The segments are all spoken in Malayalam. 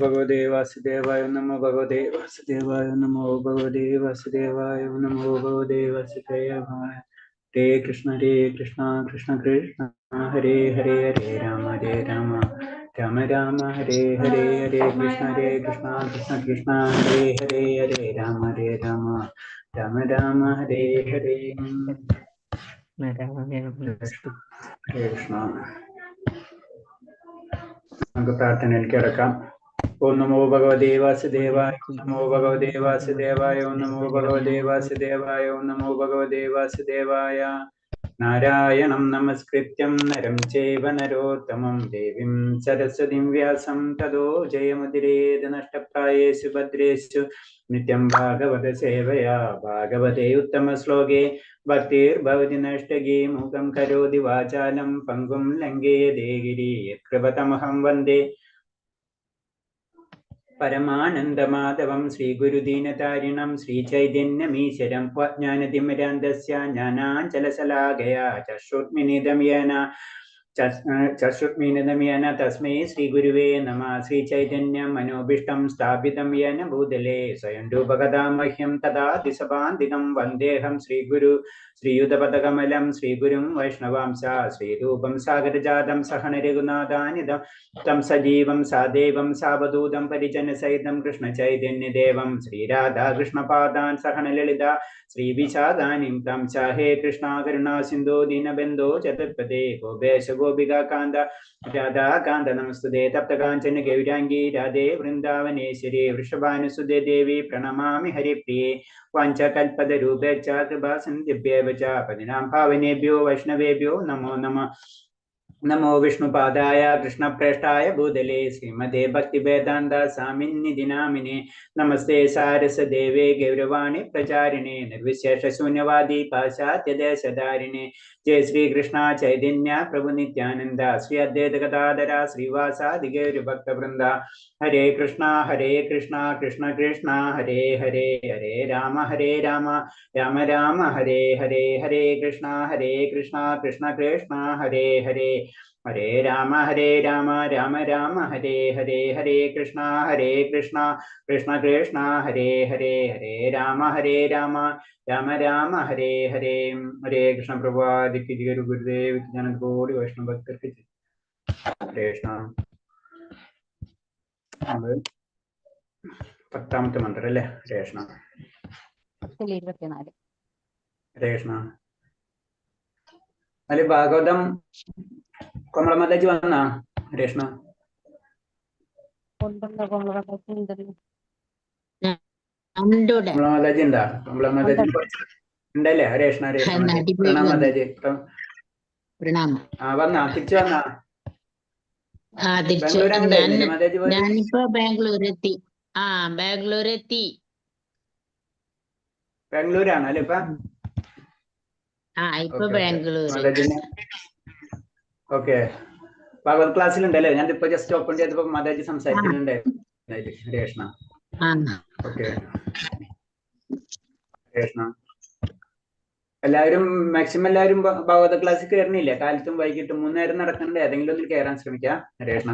ഭഗവതേ വാസുദേവായ നമോ ഭഗവതേ വാസുദേവായ നമോ ഭഗവതേ വാസുദേവായ നമോ ഭഗവതേ വാസുദേവായ. ഹരേ കൃഷ്ണ കൃഷ്ണ കൃഷ്ണ ഹരേ ഹരേ ഹരേ രാമ രാമ രാമ ഹരേ ഹരേ ഹരേ കൃഷ്ണ കൃഷ്ണ കൃഷ്ണ ഹരേ ഹരേ ഹരേ രാമ രാമ രാമ ഹരേ ഹരേ. ഹരേ കൃഷ്ണ. നമുക്ക് പ്രാർത്ഥനയിലേക്ക് കിടക്കാം. ഓം നമോ ഭഗവതേ വാസുദേവായ, നമോ ഭഗവതേ വാസുദേവായ, നമോ ഭഗവതേ വാസുദേവായ, നമോ ഭഗവതേ വാസുദേവായ. നാരായണം നമസ്കൃത്യം നരം ചൈവ നരോത്തമം ദേവീം സരസ്വതീം വ്യാസം തതോ ജയമുദിരേത് നഷ്ടപ്രായേഷു ഭദ്രേഷു നിത്യം ഭാഗവത സേവയാ ഭാഗവതേ ഉത്തമ ശ്ലോകേ ഭക്തിർഭവതി നഷ്ടഗീ മൂകം കരോതി വാചാലം പങ്കും ലംഘയതേ ഗിരി യത്കൃപതമഹം വന്ദേ പരമാനന്ദമാധവം ശ്രീഗുരുദീനതാരിണം ശ്രീചൈതന്യമീശ്വരം ജ്ഞാനതിമിരാന്തസ്യ ജ്ഞാനാഞ്ചലശലാകയാ ചക്ഷുഷ്മീനദമേന തസ്മൈ ശ്രീഗുരുവേ നമഃ. ശ്രീചൈതന്യം മനോഭീഷ്ടം സ്ഥാപിതം യേന ഭൂതലേ സ്വയം രൂപകഥാമഹ്യം തദാതി സഭാന്തികം വന്ദേഹം ശ്രീയുതപദകമലം ശ്രീഗുരും വൈഷ്ണവാംസ ശ്രീരൂപം സാഗരജാതം സഹന രഘുനാഥാനിതം തം സജീവം സാദേവം സാവധൂതം പരിജനസഹിതം കൃഷ്ണചൈതന്യദേവം ശ്രീരാധാകൃഷ്ണപാദാൻ സഹന ലളിത ശ്രീവിശാദാനിം തം ച ഹേ കൃഷ്ണ കരുണാ സിന്ധോ ദീനബന്ധോ ചതുർപദേ ഗോപേശ ഗോപികാന്ത രാധാകാന്ത നമസ്തുതേ തപ്തകാഞ്ചന ഗൗരാംഗീ രാധേ വൃന്ദാവനേശ്വരി വൃഷഭാനുസുതേ ദേവി പ്രണമാമി ഹരിപ്രിയേ വാഞ്ചകൽപതരൂപേച്ഛ കൃപാസിന്ധിഭ്യേവ ച പതിനാം പാവനേഭ്യോ വൈഷ്ണവേഭ്യോ നമോ നമഃ. നമോ വിഷ്ണുപാദായ കൃഷ്ണപ്രേഷ്ഠായ ഭൂതലേ ശ്രീമതേ ഭക്തിവേദാന്ത സ്വാമിന്നിധി നാമിനെ നമസ്തേ സാരസദേവേ ഗൗരവാണി പ്രചാരിണേ നിർവിശേഷ ശൂന്യവാദി പാശ്ചാത്യദേശധാരിണേ. ജയ ശ്രീകൃഷ്ണ ചൈതന്യ പ്രഭു നിത്യാനന്ദ ശ്രീ അദ്വൈത ഗദാധര ശ്രീവാസാദി ഗൗരഭക്തവൃന്ദ. ഹരേ കൃഷ്ണ കൃഷ്ണ കൃഷ്ണ ഹരേ ഹരേ ഹരേ രാമ രാമ രാമ ഹരേ ഹരേ. ഹരേ കൃഷ്ണ കൃഷ്ണ കൃഷ്ണ ഹരേ ഹരേ ഹരേ രാമ രാമ രാമ ഹരേ ഹരേ. ഹരേ കൃഷ്ണ കൃഷ്ണ കൃഷ്ണ ഹരേ ഹരേ ഹരേ രാമ രാമ രാമ ഹരേ ഹരേ. ഹരേ കൃഷ്ണ പ്രഭാതിക്ക് ഗുരുദേവ് ജനകോടി വൈഷ്ണവ ഭക്തർക്ക് ഹരേ കൃഷ്ണ. 10ാമത്തെ മന്ത്രം അല്ലേ? ഹരേ കൃഷ്ണ. ഹരേ കൃഷ്ണ. അതിൽ ഭാഗവതം കൊമളമതാജി വന്നാ? ഹരേ കൃഷ്ണ. കൊമളമതാജി ഉണ്ടാ? കൊമളമതാജി ഉണ്ടല്ലേ? ഹരേ കൃഷ്ണ. ഹരേ കൃഷ്ണ. പ്രണാമതാജി. വന്നാ? തിരിച്ചു വന്നാ? ഞാനിപ്പോ ബാംഗ്ലൂരെത്തി. ബാംഗ്ലൂരാണ് അല്ലേ ഇപ്പൊ? ഇപ്പൊ ബാംഗ്ലൂർ. ഓക്കെ. ഭാഗവത് ക്ലാസ്സിലുണ്ടല്ലേ? ഞാൻ ഇപ്പൊ ജസ്റ്റ് ഓപ്പൺ ചെയ്തപ്പോ മാതാജി സംസാരിക്കുന്നുണ്ട്. ഹരേ കൃഷ്ണ. ഓക്കെ. ഹരേ കൃഷ്ണ. എല്ലാവരും മാക്സിമം എല്ലാവരും ഭാഗവത ക്ലാസ്സിൽ കയറണില്ലേ? കാലത്തും വൈകിട്ടും 3 നേരം നടക്കുന്നുണ്ട്. ഏതെങ്കിലും ഒന്നിൽ കയറാൻ ശ്രമിക്കാം. ഹരേ കൃഷ്ണ.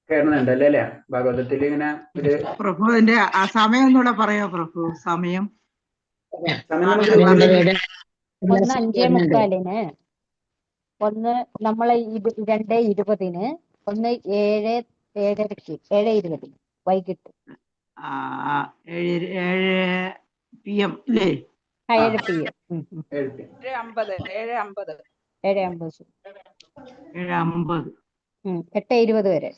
കയറുന്നുണ്ടല്ലേ അല്ലേ? ഭാഗവതത്തിൽ ഇങ്ങനെ ഒരു പ്രഭു അതിന്റെ സമയം ഒന്നുകൂടെ പറയാ പ്രഭു. സമയം 5:45, ഒന്ന് നമ്മളെ 2:20, ഒന്ന് 7:20 വൈകിട്ട് 7 PM അല്ലേ? 7 PM. 7:50 8:20 വരെ.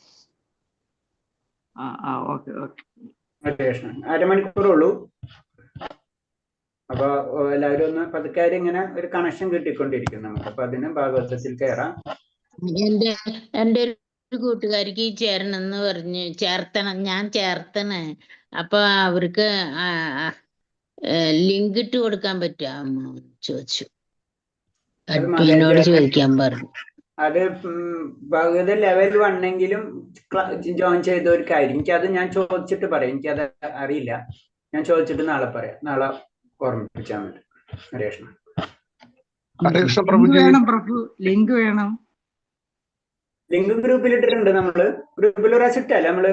ഓക്കെ. അരമണിക്കൂറേ ഉള്ളൂ. അപ്പൊ എല്ലാവരും ഒന്ന് പതുക്കാരി ഇങ്ങനെ ഒരു കണക്ഷൻ കിട്ടിക്കൊണ്ടിരിക്കും നമുക്ക്. അപ്പൊ അതിന് ഭാഗവതത്തിൽ കയറാം. എന്റെ ഒരു കൂട്ടുകാരിക്ക് ചേരണമെന്ന് പറഞ്ഞ് ഞാൻ ചേർത്തണേ. അപ്പൊ അവർക്ക് ലിങ്ക് ഇട്ട് കൊടുക്കാൻ പറ്റുമോ ചോദിച്ചു. അഡ്മിനോട് ചോദിക്കാൻ പറഞ്ഞു. അത് ഭാഗവത ലെവൽ 1 ജോയിൻ ചെയ്തവർക്കായിരിക്കും. എനിക്കത് ഞാൻ ചോദിച്ചിട്ട് പറയാം. എനിക്കത് അറിയില്ല. ഞാൻ ചോദിച്ചിട്ട് നാളെ പറയാം. നാളെ ഓർമ്മിപ്പിച്ചാൽ മതി. ഹരേ കൃഷ്ണ. ലിങ്ക് വേണം. ലിങ്ക് ഗ്രൂപ്പിൽ ഇട്ടിട്ടുണ്ട്. നമ്മള് ഗ്രൂപ്പിൽ ഒരു ഇട്ടല്ലേ നമ്മള്?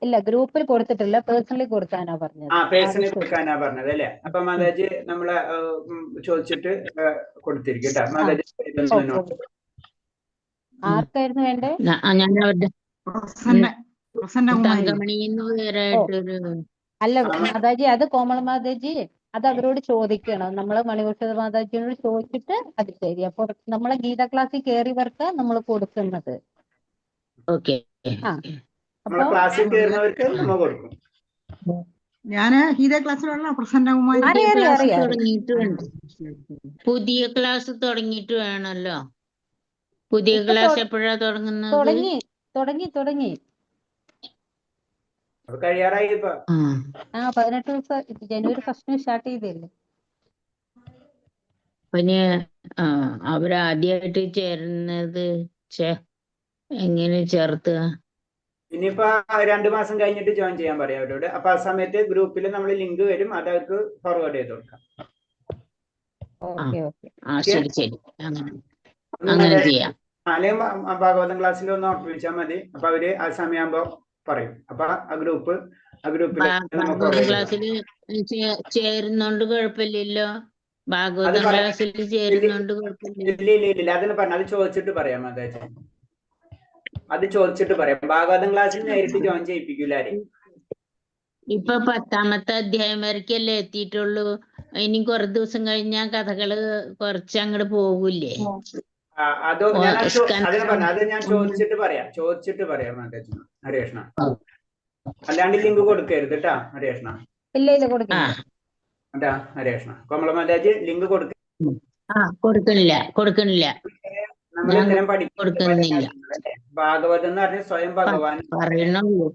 ഇല്ല ഗ്രൂപ്പിൽ കൊടുത്തിട്ടില്ല, പേഴ്സണലി കൊടുക്കാനാ പറഞ്ഞത്. പേഴ്സണലി കൊടുക്കാനാ പറഞ്ഞത് അല്ലേ? അപ്പൊ മാതാജി നമ്മളെ ചോദിച്ചിട്ട് കൊടുത്തിരിക്കും കേട്ടോ. മാതാജി ആർക്കായിരുന്നു വേണ്ടേ? ഞാൻ അവരുടെ പ്രസന്നകുമാരി. തങ്കമണിന്ന് വേറായിട്ടൊരു അല്ല മാതാജി, അത് കോമള മാതാജി അത് അവരോട് ചോദിക്കണം. നമ്മള് മണിഭൂഷണ മാതാജിയോട് ചോദിച്ചിട്ട് അത് ശരി. അപ്പൊ നമ്മളെ ഗീത ക്ലാസ്സിൽ കയറിയവർക്ക് നമ്മൾ കൊടുക്കുന്നത്. ഓക്കെ. നമ്മളെ ക്ലാസ്സിൽ കയറുന്നവർക്ക് നമ്മൾ കൊടുക്കും. ഞാന് ഗീത ക്ലാസ്സിലുള്ള പ്രസന്നകുമാരി. തുടങ്ങിയിട്ട് വേണം. പുതിയ ക്ലാസ് തുടങ്ങിയിട്ട് വേണമല്ലോ. പുതിയ ക്ലാസ് എപ്പോഴാ തുടങ്ങുന്നത്? തുടങ്ങി കഴിയാറായി ഇപ്പൊ. 18 ദിവസം ജനുവരി 1 സ്റ്റാർട്ട് ചെയ്തല്ലേ. പിന്നെ അവരാദ്യമായിട്ട് ചേരുന്നത് എങ്ങനെ ചേർത്തുക? ഇനിയിപ്പോ 2 മാസം കഴിഞ്ഞിട്ട് ജോയിൻ ചെയ്യാൻ പറയാം അവരോട്. അപ്പൊ ആ സമയത്ത് ഗ്രൂപ്പിൽ നമ്മൾ ലിങ്ക് വരും, അത് അവർക്ക് ഫോർവേഡ് ചെയ്ത് കൊടുക്കാം. ശരി ശരി, അങ്ങനെ ചെയ്യാം. അല്ലെങ്കിൽ ഭാഗവതം ക്ലാസ്സിൽ ഒന്ന് ഉറപ്പിച്ചാൽ മതി. അപ്പൊ അവര് ആ സമയമാകുമ്പോ പറയും. അപ്പൊ ആ ഗ്രൂപ്പിൽ ക്ലാസ്സിൽ ചേരുന്നോണ്ട് കുഴപ്പമില്ലല്ലോ. ഭാഗവതം ക്ലാസ്സിൽ ചേരുന്നോണ്ട് കുഴപ്പമില്ല. ഇല്ല അതിന് പറഞ്ഞ അത് ചോദിച്ചിട്ട് പറയാം. അത് ചോദിച്ചിട്ട് പറയാം. ഭാഗവതം ക്ലാസ്സിൽ നേരിട്ട് ജോയിൻ ചെയ്യിപ്പിക്കൂല ആരെയും. ഇപ്പൊ 10ാമത്തെ അധ്യായം വരയ്ക്കല്ലേ എത്തിയിട്ടുള്ളൂ. ഇനി കുറെ ദിവസം കഴിഞ്ഞാൽ കഥകള് കുറച്ച് അങ്ങോട്ട് പോകൂലേ? അത് ഞാൻ ചോദിച്ചിട്ട് പറയാം ഹരേഷ്ണ. അല്ലാണ്ട് ലിങ്ക് കൊടുക്കരുത് കേട്ടാ ഹരേഷ്ണ. ഇല്ല കൊടുക്കില്ല. അതാ ഹരേഷ്ണ. കോമള മാതാജി ലിങ്ക് കൊടുക്കണില്ല. നമ്മൾ ഇത്തരം പഠിക്കുന്നില്ല. ഭാഗവതം എന്ന് പറഞ്ഞാൽ സ്വയം ഭഗവാൻ പറയണുള്ളൂ.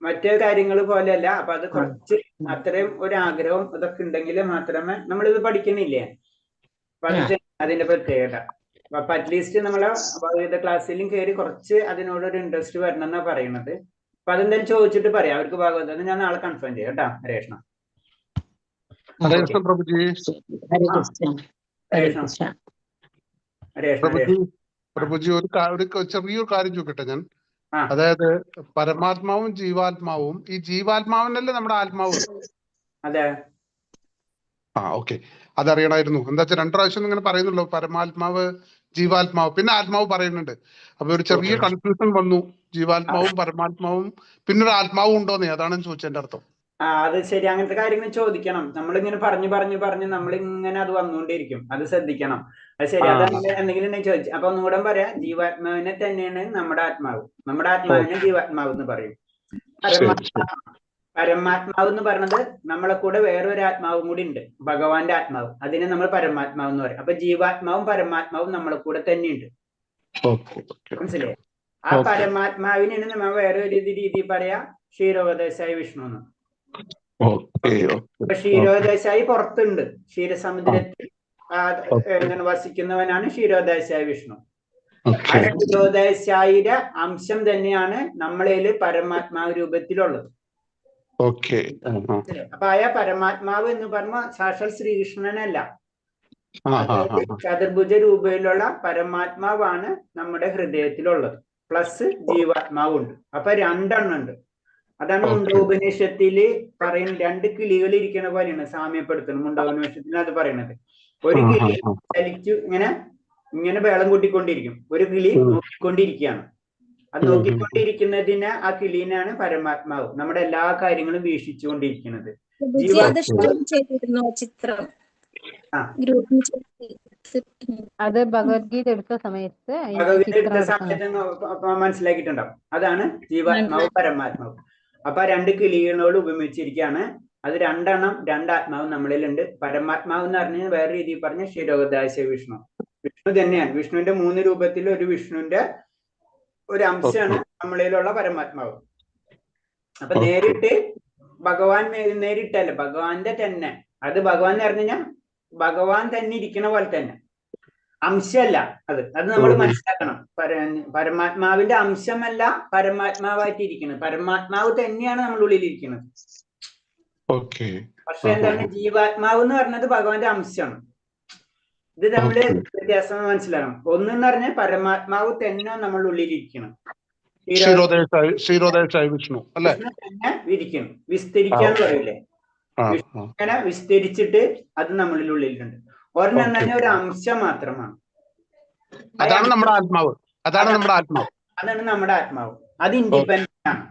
മറ്റേ കാര്യങ്ങൾ പോലെയല്ല. അപ്പൊ അത് കുറച്ച് അത്രയും ഒരു ആഗ്രഹം ഇതൊക്കെ ഉണ്ടെങ്കിൽ മാത്രമേ നമ്മളിത് പഠിക്കുന്നില്ലേ. അതിന്റെ പ്രത്യേകത. അപ്പൊ അറ്റ്ലീസ്റ്റ് നമ്മളെ ഭാഗവത ക്ലാസ്സിലും കയറി കുറച്ച് അതിനോടൊരു ഇൻട്രസ്റ്റ് വരണം എന്നാ പറയുന്നത്. അപ്പൊ അതെന്തായാലും ചോദിച്ചിട്ട് പറയാം അവർക്ക് ഭാഗവതം. ഞാൻ നാളെ കൺഫേം ചെയ്യാം കേട്ടാ ഹരേഷ്ണ. പ്രഭുജി ഒരു ചെറിയൊരു കാര്യം ചോദിക്കട്ടെ ഞാൻ. അതായത് പരമാത്മാവും ജീവാത്മാവും, ഈ ജീവാത്മാവിനല്ലേ നമ്മുടെ ആത്മാവ്? അതെ. ഓക്കെ, അതറിയണമായിരുന്നു. എന്താ വെച്ചാൽ 2 പ്രാവശ്യം ഇങ്ങനെ പറയുന്നുള്ളൂ, പരമാത്മാവ് ജീവാത്മാവ്, പിന്നെ ആത്മാവ് പറയുന്നുണ്ട്. അപ്പൊ ഒരു ചെറിയ കൺഫ്യൂഷൻ വന്നു. ജീവാത്മാവും പരമാത്മാവും പിന്നൊരു ആത്മാവും ഉണ്ടോന്നേ, അതാണ് ഞാൻ ചോദിച്ചതിന്റെ അർത്ഥം. അത് ശരി. അങ്ങനത്തെ കാര്യങ്ങൾ ചോദിക്കണം. നമ്മളിങ്ങനെ പറഞ്ഞ് നമ്മളിങ്ങനെ അത് വന്നുകൊണ്ടിരിക്കും. അത് ശ്രദ്ധിക്കണം. അത് ശരി. അത് എന്തെങ്കിലും ചോദിച്ചു. അപ്പൊ ഒന്നുകൂടെ പറയാം. ജീവാത്മാവിനെ തന്നെയാണ് നമ്മുടെ ആത്മാവ്. നമ്മുടെ ആത്മാവിനെ ജീവാത്മാവ് എന്ന് പറയും. പരമാത്മാവ് എന്ന് പറയുന്നത് നമ്മളെ കൂടെ വേറൊരു ആത്മാവും കൂടി ഉണ്ട്, ഭഗവാന്റെ ആത്മാവ്. അതിനെ നമ്മൾ പരമാത്മാവ് എന്ന് പറയും. അപ്പൊ ജീവാത്മാവും പരമാത്മാവും നമ്മളെ കൂടെ തന്നെയുണ്ട്. മനസ്സിലായി? ആ പരമാത്മാവിനാണ് നമ്മൾ വേറെ ഒരു രീതി പറയാ ക്ഷീരോപദേശായി വിഷ്ണു എന്ന്. അപ്പൊ ക്ഷീരോദേശായി പുറത്തുണ്ട്, ക്ഷീരസമുദ്രത്തിൽ വസിക്കുന്നവനാണ് ക്ഷീരോദേശായി വിഷ്ണു. ആ ക്ഷീരോദേശായിയുടെ അംശം തന്നെയാണ് നമ്മളേല് പരമാത്മാവ് രൂപത്തിലുള്ളത്. അപ്പൊ ആ പരമാത്മാവ് എന്ന് പറഞ്ഞ സാക്ഷാൽ ശ്രീകൃഷ്ണനല്ല, ചതുർഭുജ രൂപയിലുള്ള പരമാത്മാവാണ് നമ്മുടെ ഹൃദയത്തിലുള്ളത്. പ്ലസ് ജീവാത്മാവുണ്ട്. അപ്പൊ 2 എണ്ണം ഉണ്ട്. അതാണ് മുണ്ടോപനിഷത്തില് പറയുന്ന 2 കിളികൾ ഇരിക്കുന്ന പോലെയാണ് സാമ്യപ്പെടുത്തുന്നത്. മുണ്ടോപനിഷത്തിൽ അത് പറയുന്നത്. ഒരു കിളി ചലിച്ചു ഇങ്ങനെ വേളം കൂട്ടിക്കൊണ്ടിരിക്കും, ഒരു കിളി നോക്കിക്കൊണ്ടിരിക്കുകയാണ്. അത് നോക്കിക്കൊണ്ടിരിക്കുന്നതിന് ആ കിളീനാണ് പരമാത്മാവ് നമ്മുടെ എല്ലാ കാര്യങ്ങളും വീക്ഷിച്ചുകൊണ്ടിരിക്കുന്നത്. അത് ഭഗവത്ഗീത എടുത്ത സമയത്ത് മനസ്സിലാക്കിയിട്ടുണ്ടാവും. അതാണ് ജീവാത്മാവ് പരമാത്മാവ്. അപ്പൊ 2 കിളികളോട് ഉപമിച്ചിരിക്കുകയാണ്. അത് 2 എണ്ണം 2 ആത്മാവ് നമ്മളിലുണ്ട്. പരമാത്മാവ് എന്ന് പറഞ്ഞാൽ വേറെ രീതിയിൽ പറഞ്ഞ ക്ഷീരോദാശ വിഷ്ണു. വിഷ്ണു തന്നെയാണ്. വിഷ്ണുവിന്റെ 3 രൂപത്തിൽ ഒരു വിഷ്ണുവിന്റെ ഒരു അംശമാണ് നമ്മളിലുള്ള പരമാത്മാവ്. അപ്പൊ നേരിട്ട് ഭഗവാൻ നേരിട്ടല്ല, ഭഗവാന്റെ തന്നെ. അത് ഭഗവാൻ എന്ന് പറഞ്ഞു കഴിഞ്ഞാൽ ഭഗവാൻ തന്നെ ഇരിക്കണ പോലെ തന്നെ, അംശമല്ല. അത് നമ്മൾ മനസ്സിലാക്കണം. പരമാത്മാവിന്റെ അംശമല്ല പരമാത്മാവായിട്ട് ഇരിക്കുന്നത്. പരമാത്മാവ് തന്നെയാണ് നമ്മുടെ ഉള്ളിൽ ഇരിക്കുന്നത്. പക്ഷെ എന്താണ് ജീവാത്മാവ് എന്ന് പറഞ്ഞത് ഭഗവാന്റെ അംശമാണ്. ഇത് നമ്മള് വ്യത്യാസം മനസ്സിലാക്കണം. ഒന്നെന്ന് പറഞ്ഞാൽ പരമാത്മാവ് തന്നെ നമ്മളുടെ ഉള്ളിലിരിക്കണം. ക്ഷീരോദയശായി വിഷ്ണു അല്ലെ? വിഷ്ണു തന്നെ വിരിക്കണം, വിസ്തരിക്കാന്ന് പറയില്ലേ, വിഷ്ണു ഇങ്ങനെ വിസ്തരിച്ചിട്ട് അത് നമ്മളുടെ ഉള്ളിലുണ്ട്. ഒരെണ്ണം തന്നെ ഒരു അംശം മാത്രമാണ്. അതാണ് നമ്മുടെ ആത്മാവ്. അതാണ് നമ്മുടെ ആത്മാവ്. അതാണ് നമ്മുടെ ആത്മാവ്. അത് ഇൻഡിപെൻഡന്റ് ആണ്.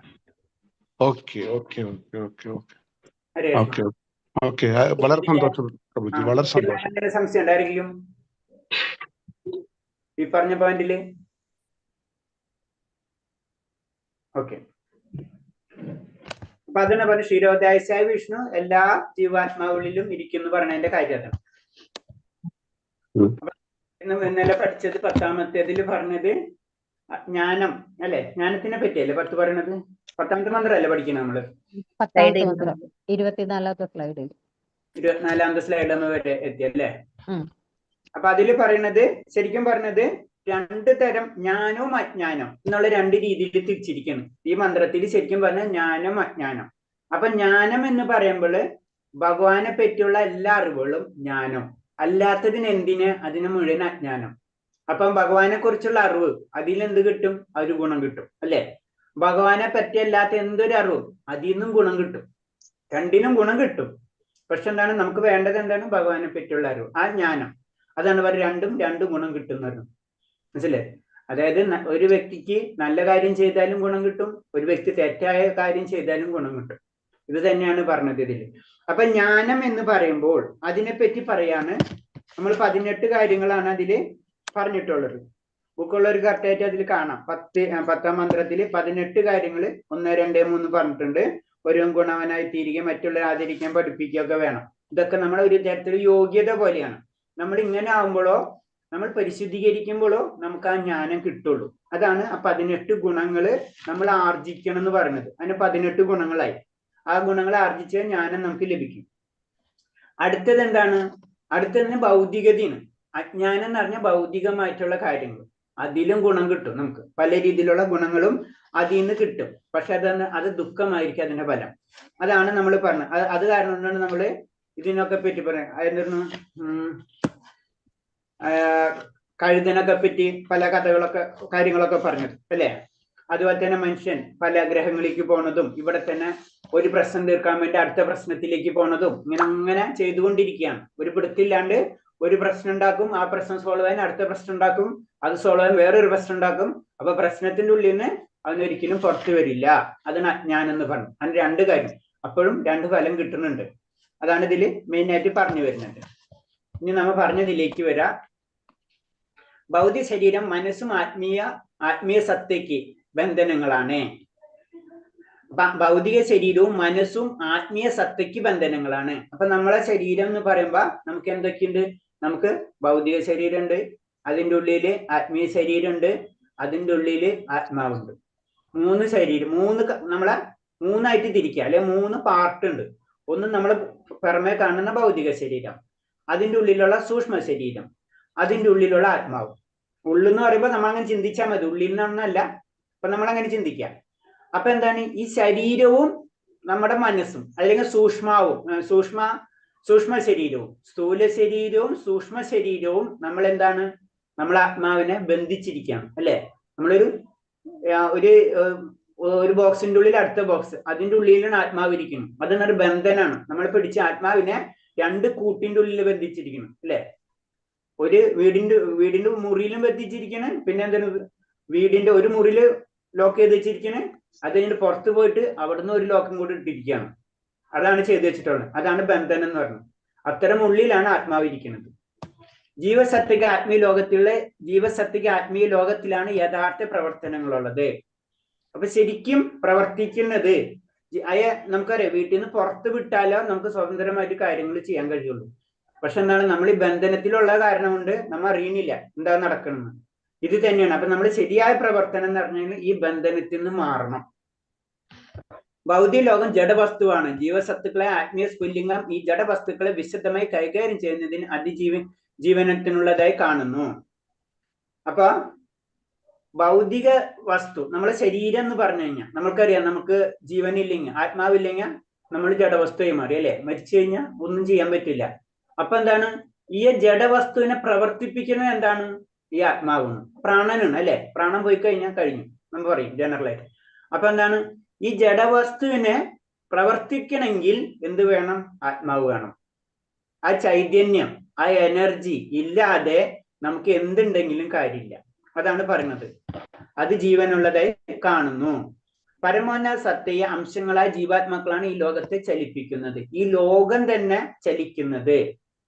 Okay okay okay okay okay okay okay. വളരെ സന്തോഷം പ്രഭുജി, വളരെ സന്തോഷം. സംശയം ഉണ്ടായിരിക്കും ഈ പറഞ്ഞ പോയിന്റില്? ഓക്കെ. അപ്പൊ അതിനെ പറഞ്ഞ ക്ഷീരോദായസായ വിഷ്ണു എല്ലാ ജീവാത്മാവുകളിലും ഇരിക്കുന്നു പറഞ്ഞതിന്റെ കാര്യം അതാണ്. ഇന്നലെ പഠിച്ചത് 10ാമത്തേതിൽ പറഞ്ഞത് ജ്ഞാനം അല്ലെ, ജ്ഞാനത്തിനെ പറ്റിയല്ലേ 10 പറയണത്? 10ാമത്തെ മന്ത്രമല്ലേ പഠിക്കുന്നത് നമ്മള്? 10ാമത്തെ മന്ത്രം 24ാമത്തെ സ്ലൈഡ്. 24ാമത്തെ സ്ലൈഡ് നമ്മൾ വരെ എത്തിയല്ലേ? അപ്പൊ അതില് പറയണത്, ശരിക്കും പറഞ്ഞത് 2 തരം ജ്ഞാനവും അജ്ഞാനം എന്നുള്ള 2 രീതിയിൽ തിരിച്ചിരിക്കുന്നു ഈ മന്ത്രത്തിൽ. ശരിക്കും പറഞ്ഞാൽ ജ്ഞാനം അജ്ഞാനം. അപ്പൊ ജ്ഞാനം എന്ന് പറയുമ്പോൾ ഭഗവാനെ പറ്റിയുള്ള എല്ലാ അറിവുകളും ജ്ഞാനം, അല്ലാത്തതിന് എന്തിന് അതിന് മുഴുവൻ അജ്ഞാനം. അപ്പം ഭഗവാനെ കുറിച്ചുള്ള അറിവ് അതിലെന്ത് കിട്ടും? ഒരു ഗുണം കിട്ടും അല്ലെ? ഭഗവാനെ പറ്റിയല്ലാത്ത എന്തൊരു അറിവും അതിൽ നിന്നും ഗുണം കിട്ടും. രണ്ടിനും ഗുണം കിട്ടും. പക്ഷെ എന്താണ് നമുക്ക് വേണ്ടത്? എന്താണ്? ഭഗവാനെ പറ്റിയുള്ള അറിവ്, ആ ജ്ഞാനം. അതാണ് പറയുക രണ്ടും 2 ഗുണം കിട്ടുന്നത്. മനസ്സിലെ? അതായത് ഒരു വ്യക്തിക്ക് നല്ല കാര്യം ചെയ്താലും ഗുണം കിട്ടും, ഒരു വ്യക്തി തെറ്റായ കാര്യം ചെയ്താലും ഗുണം കിട്ടും. ഇത് തന്നെയാണ് പറഞ്ഞത് ഇതിൽ. അപ്പൊ ജ്ഞാനം എന്ന് പറയുമ്പോൾ അതിനെപ്പറ്റി പറയാണ്. നമ്മൾ 18 കാര്യങ്ങളാണ് അതിൽ പറഞ്ഞിട്ടുള്ളത്. ബുക്കുള്ളവർ കറക്റ്റായിട്ട് അതിൽ കാണാം. 10ാം മന്ത്രത്തിൽ 18 കാര്യങ്ങൾ 1, 2, 3 പറഞ്ഞിട്ടുണ്ട്. ഒരു ഗുണവനായി തീരുകയും മറ്റുള്ളവരെ ആദരിക്കാൻ പഠിപ്പിക്കുകയൊക്കെ വേണം. ഇതൊക്കെ നമ്മുടെ ഒരു തരത്തിൽ യോഗ്യത പോലെയാണ്. നമ്മൾ ഇങ്ങനെ ആവുമ്പോഴോ നമ്മൾ പരിശുദ്ധീകരിക്കുമ്പോഴോ നമുക്ക് ആ ജ്ഞാനം കിട്ടുള്ളൂ. അതാണ് ആ 18 ഗുണങ്ങള് നമ്മൾ ആർജിക്കണം എന്ന് പറയുന്നത്. അതിന് 18 ഗുണങ്ങളായി. ആ ഗുണങ്ങൾ ആർജിച്ച ജ്ഞാനം നമുക്ക് ലഭിക്കും. അടുത്തത് എന്താണ്? അടുത്തതിന് ഭൗതികതയാണ്. അജ്ഞാനം എന്ന് പറഞ്ഞാൽ ഭൗതികമായിട്ടുള്ള കാര്യങ്ങൾ, അതിലും ഗുണം കിട്ടും. നമുക്ക് പല രീതിയിലുള്ള ഗുണങ്ങളും അതിൽ നിന്ന് കിട്ടും. പക്ഷെ അത് ദുഃഖമായിരിക്കും അതിന്റെ ഫലം. അതാണ് നമ്മൾ പറഞ്ഞത്. അത് കാരണം കൊണ്ടാണ് നമ്മള് ഇതിനൊക്കെ പറ്റി പറയാം. അതെന്തായിരുന്നു, കഴുതനൊക്കെ പറ്റി പല കഥകളൊക്കെ കാര്യങ്ങളൊക്കെ പറഞ്ഞത് അല്ലേ? അതുപോലെ തന്നെ മനുഷ്യൻ പല ഗ്രഹങ്ങളിലേക്ക് പോണതും ഇവിടെ തന്നെ ഒരു പ്രശ്നം തീർക്കാൻ വേണ്ടി അടുത്ത പ്രശ്നത്തിലേക്ക് പോണതും ഇങ്ങനെ ചെയ്തുകൊണ്ടിരിക്കുകയാണ്. ഒരു പിടുത്തില്ലാണ്ട് ഒരു പ്രശ്നം ഉണ്ടാക്കും, ആ പ്രശ്നം സോൾവ് ചെയ്യാൻ അടുത്ത പ്രശ്നം ഉണ്ടാക്കും, അത് സോൾവ് ചെയ്യാൻ വേറൊരു പ്രശ്നം ഉണ്ടാക്കും. അപ്പൊ പ്രശ്നത്തിന്റെ ഉള്ളിൽ നിന്ന് അവനൊരിക്കലും പുറത്തു വരില്ല. അതാണ് അജ്ഞാനം എന്ന് പറഞ്ഞു. അതിന് 2 കാര്യം, അപ്പോഴും 2 ഫലം കിട്ടുന്നുണ്ട്. അതാണ് ഇതിൽ മെയിൻ ആയിട്ട് പറഞ്ഞു വരുന്നുണ്ട്. ഇനി നമ്മൾ പറഞ്ഞതിലേക്ക് വരാം. ഭൗതിക ശരീരം മനസ്സും ആത്മീയ സത്തയ്ക്ക് ബന്ധനങ്ങളാണ്. ഭൗതിക ശരീരവും മനസ്സും ആത്മീയ സത്തയ്ക്ക് ബന്ധനങ്ങളാണ്. അപ്പൊ നമ്മളെ ശരീരം എന്ന് പറയുമ്പോ നമുക്ക് എന്തൊക്കെയുണ്ട്? നമുക്ക് ഭൗതിക ശരീരമുണ്ട്, അതിൻ്റെ ഉള്ളില് ആത്മീയ ശരീരമുണ്ട്, അതിൻ്റെ ഉള്ളില് ആത്മാവുണ്ട്. 3 ശരീരം, നമ്മളെ 3ആയിട്ട് തിരിക്കുക, അല്ലെ 3 പാർട്ട് ഉണ്ട്. ഒന്ന് നമ്മൾ പുറമെ കാണുന്ന ഭൗതിക ശരീരം, അതിൻ്റെ ഉള്ളിലുള്ള സൂക്ഷ്മ ശരീരം, അതിൻ്റെ ഉള്ളിലുള്ള ആത്മാവ്. ഉള്ളെന്ന് പറയുമ്പോൾ നമ്മൾ അങ്ങനെ ചിന്തിച്ചാൽ മതി, ഉള്ളിൽ നിന്നല്ല. അപ്പൊ നമ്മൾ അങ്ങനെ ചിന്തിക്കാം. അപ്പൊ എന്താണ്? ഈ ശരീരവും നമ്മുടെ മനസ്സും അല്ലെങ്കിൽ സൂക്ഷ്മ ശരീരവും, സ്ഥൂല ശരീരവും സൂക്ഷ്മ ശരീരവും നമ്മൾ എന്താണ്? നമ്മൾ ആത്മാവിനെ ബന്ധിച്ചിരിക്കുകയാണ് അല്ലെ? നമ്മളൊരു ഒരു ബോക്സിന്റെ ഉള്ളിൽ അടുത്ത ബോക്സ്, അതിന്റെ ഉള്ളിലാണ് ആത്മാവ് ഇരിക്കുന്നത്. അതൊരു ബന്ധനാണ്. നമ്മൾ പിടിച്ച ആത്മാവിനെ 2 കൂട്ടിന്റെ ഉള്ളിൽ ബന്ധിച്ചിരിക്കണം അല്ലെ? ഒരു വീടിന്റെ മുറിയിലും ബന്ധിച്ചിരിക്കണം, പിന്നെ എന്താണ് വീടിന്റെ ഒരു മുറിയില് ലോക്ക് ചെയ്ത് വെച്ചിരിക്കണേ, അത് കഴിഞ്ഞിട്ട് പുറത്ത് പോയിട്ട് അവിടുന്ന് ഒരു ലോക്കും കൂടി ഇട്ടിരിക്കുകയാണ്. അതാണ് ചെയ്തു വെച്ചിട്ടുള്ളത്. അതാണ് ബന്ധനം എന്ന് പറയുന്നത്. അത്തരം ഉള്ളിലാണ് ആത്മാവ് ഇരിക്കുന്നത്. ജീവസത്വിക ആത്മീയ ലോകത്തിലാണ് യഥാർത്ഥ പ്രവർത്തനങ്ങളുള്ളത്. അപ്പൊ ശരിക്കും പ്രവർത്തിക്കുന്നത് നമുക്കറിയാം. വീട്ടിൽ നിന്ന് പുറത്ത് വിട്ടാലോ നമുക്ക് സ്വതന്ത്രമായിട്ട് കാര്യങ്ങൾ ചെയ്യാൻ കഴിയുള്ളൂ. പക്ഷെ എന്താണ്? നമ്മൾ ഈ ബന്ധനത്തിലുള്ള കാരണം കൊണ്ട് നമ്മൾ അറിയുന്നില്ല എന്താ നടക്കണമെന്ന്. ഇത് തന്നെയാണ്. അപ്പൊ നമ്മൾ ശരിയായ പ്രവർത്തനം എന്ന് പറഞ്ഞാൽ ഈ ബന്ധനത്തിൽ നിന്ന് മാറണം. ഭൗതിക ലോകം ജഡവസ്തുവാണ്. ജീവസത്തുക്കളെ ആത്മീയ സ്ഫുല്ലിംഗം ഈ ജഡവസ്തുക്കളെ വിശദമായി കൈകാര്യം ചെയ്യുന്നതിന് ജീവനത്തിനുള്ളതായി കാണുന്നു. അപ്പൊ ഭൗതിക വസ്തു, നമ്മളെ ശരീരം എന്ന് പറഞ്ഞു കഴിഞ്ഞാൽ നമുക്കറിയാം, നമുക്ക് ജീവനില്ലെങ്കിൽ ആത്മാവില്ലെങ്കിൽ നമ്മൾ ജഡവസ്തുവായി മാറി അല്ലെ? മരിച്ചു കഴിഞ്ഞാൽ ഒന്നും ചെയ്യാൻ പറ്റില്ല. അപ്പൊ എന്താണ്? ഈ ജഡവസ്തുവിനെ പ്രവർത്തിപ്പിക്കുന്നത് എന്താണ്? ഈ ആത്മാവാണ്, പ്രാണനാണ് അല്ലെ. പ്രാണൻ പോയി കഴിഞ്ഞാൽ കഴിഞ്ഞു നമ്മൾ പറയും ജനറലായിട്ട്. അപ്പൊ എന്താണ്? ഈ ജഡവസ്തുവിനെ പ്രവർത്തിക്കണമെങ്കിൽ എന്ത് വേണം? ആത്മാവ് വേണം. ആ ചൈതന്യം, ആ എനർജി ഇല്ലാതെ നമുക്ക് എന്തുണ്ടെങ്കിലും കാര്യമില്ല. അതാണ് പറയുന്നത്. അത് ജീവനുള്ളതായി കാണുന്നു. പരമോന്നത സത്തയെ അംശങ്ങളായ ജീവാത്മാക്കളാണ് ഈ ലോകത്തെ ചലിപ്പിക്കുന്നത്. ഈ ലോകം തന്നെ ചലിക്കുന്നത്,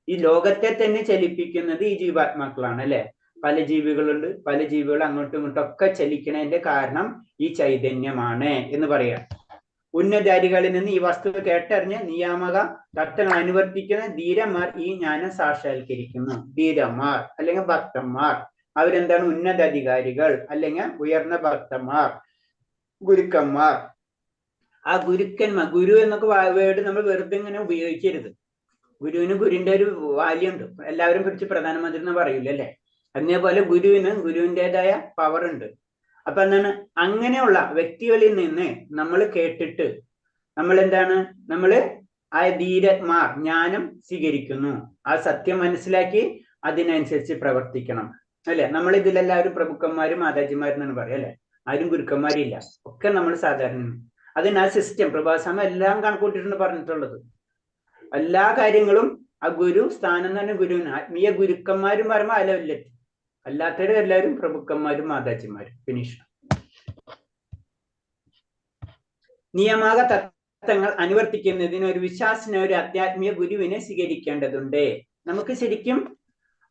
ഈ ലോകത്തെ തന്നെ ചലിപ്പിക്കുന്നത് ഈ ജീവാത്മാക്കളാണ് അല്ലെ. പല ജീവികളുണ്ട്, പല ജീവികൾ അങ്ങോട്ടും ഇങ്ങോട്ടും ഒക്കെ ചലിക്കണതിന്റെ കാരണം ഈ ചൈതന്യമാണ് എന്ന് പറയാം. ഉന്നതാരികളിൽ നിന്ന് ഈ വസ്തുത കേട്ടറിഞ്ഞ് നിയാമക തത്വങ്ങൾ അനുവർത്തിക്കുന്ന ധീരന്മാർ ഈ ജ്ഞാനം സാക്ഷാത്കരിക്കുന്നു. ധീരന്മാർ അല്ലെങ്കിൽ ഭക്തന്മാർ, അവരെന്താണ്? ഉന്നത അധികാരികൾ അല്ലെങ്കിൽ ഉയർന്ന ഭക്തന്മാർ, ഗുരുക്കന്മാർ. ആ ഗുരുക്കന്മാർ, ഗുരു എന്നൊക്കെ വേർഡ് നമ്മൾ വെറുതെ ഇങ്ങനെ ഉപയോഗിക്കരുത്. ഗുരുവിന് ഗുരുവിന്റെ ഒരു വാല്യുണ്ട്. എല്ലാവരും പിടിച്ച് പ്രധാനമന്ത്രി എന്ന് പറയൂല അല്ലെ. അതേപോലെ ഗുരുവിൻ്റെതായ പവർ ഉണ്ട്. അപ്പൊ എന്താണ്? അങ്ങനെയുള്ള വ്യക്തികളിൽ നിന്ന് നമ്മൾ കേട്ടിട്ട് നമ്മൾ എന്താണ്? നമ്മള് ആ ധീരന്മാർ ജ്ഞാനം സ്വീകരിക്കുന്നു. ആ സത്യം മനസ്സിലാക്കി അതിനനുസരിച്ച് പ്രവർത്തിക്കണം അല്ലെ. നമ്മൾ ഇതിലെല്ലാവരും പ്രഭുക്കന്മാരും മാതാജിമാരും എന്നാണ് പറയാം അല്ലെ. ആരും ഗുരുക്കന്മാരില്ല, ഒക്കെ നമ്മൾ സാധാരണ. അതിന് ആ സിസ്റ്റം പ്രഭാസ്വാമി എല്ലാം കണക്കൂട്ടിട്ടുണ്ട് പറഞ്ഞിട്ടുള്ളത്. എല്ലാ കാര്യങ്ങളും ആ ഗുരു സ്ഥാനം തന്നെ ഗുരുവിന്. ആത്മീയ ഗുരുക്കന്മാരും പറയുമ്പോൾ അലവല്ല, അല്ലാത്തവരും എല്ലാവരും പ്രഭുക്കന്മാരും മാതാജിമാരും. ഫിനിഷ്. നിയമാക തത്വങ്ങൾ അനുവർത്തിക്കുന്നതിന് ഒരു വിശ്വാസിനെ, ഒരു ആധ്യാത്മിക ഗുരുവിനെ സ്വീകരിക്കേണ്ടതുണ്ട്. നമുക്ക് ശരിക്കും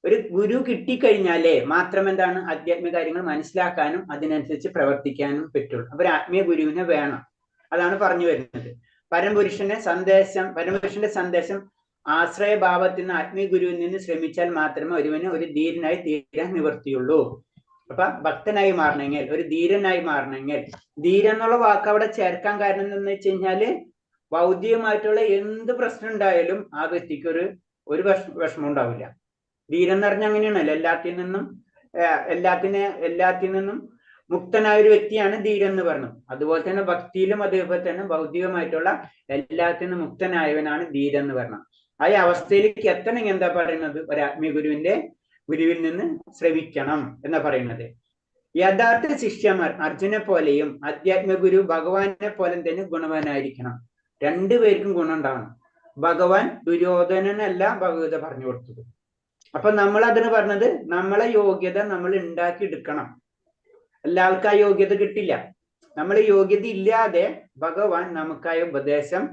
ഒരു ഗുരു കിട്ടിക്കഴിഞ്ഞാലേ മാത്രം എന്താണ് ആധ്യാത്മിക കാര്യങ്ങൾ മനസ്സിലാക്കാനും അതിനനുസരിച്ച് പ്രവർത്തിക്കാനും പറ്റുള്ളൂ. അപ്പൊ ഒരു ആത്മീയ ഗുരുവിനെ വേണം. അതാണ് പറഞ്ഞു വരുന്നത്. പരമപുരുഷന്റെ സന്ദേശം ആശ്രയഭാവത്തിൽ നിന്ന് ആത്മീയ ഗുരുവിൽ നിന്ന് ശ്രമിച്ചാൽ മാത്രമേ ഒരുവന് ഒരു ധീരനായി തീരാൻ നിവർത്തിയുള്ളൂ. അപ്പൊ ഭക്തനായി മാറണമെങ്കിൽ, ഒരു ധീരനായി മാറണമെങ്കിൽ, ധീരൻ എന്നുള്ള വാക്ക് അവിടെ ചേർക്കാൻ കാരണം എന്താണെന്ന് വെച്ച് കഴിഞ്ഞാല് ഭൗതികമായിട്ടുള്ള എന്ത് പ്രശ്നം ഉണ്ടായാലും ആ വ്യക്തിക്ക് ഒരു വിഷമം ഉണ്ടാവില്ല. ധീരൻ എന്ന് പറഞ്ഞാൽ അങ്ങനെയാണല്ലോ, എല്ലാത്തിൽ നിന്നും മുക്തനായ ഒരു വ്യക്തിയാണ് ധീരൻ എന്ന് പറഞ്ഞു. അതുപോലെ തന്നെ ഭക്തിയിലും അതേപോലെ തന്നെ ഭൗതികമായിട്ടുള്ള എല്ലാത്തിൽ നിന്നും മുക്തനായവനാണ് ധീരൻ എന്ന് പറഞ്ഞു. ആ അവസ്ഥയിലേക്ക് എത്തണമെങ്കിൽ എന്താ പറയുന്നത്? ഒരു ആത്മീയ ഗുരുവിൽ നിന്ന് ശ്രവിക്കണം എന്നാ പറയുന്നത്. യഥാർത്ഥ ശിഷ്യന്മാർ അർജുനെ പോലെയും ആധ്യാത്മിക ഗുരു ഭഗവാനെ പോലെ തന്നെ ഗുണവാനായിരിക്കണം. രണ്ടുപേർക്കും ഗുണം ഉണ്ടാവണം. ഭഗവാൻ ദുര്യോധനനല്ല ഭഗവത പറഞ്ഞു കൊടുത്തത്. അപ്പൊ നമ്മൾ അതിന് പറഞ്ഞത് നമ്മളെ യോഗ്യത നമ്മൾ ഉണ്ടാക്കി എടുക്കണം. എല്ലാവർക്കും ആ യോഗ്യത കിട്ടില്ല. നമ്മൾ യോഗ്യത ഇല്ലാതെ ഭഗവാൻ നമുക്കായ ഉപദേശം,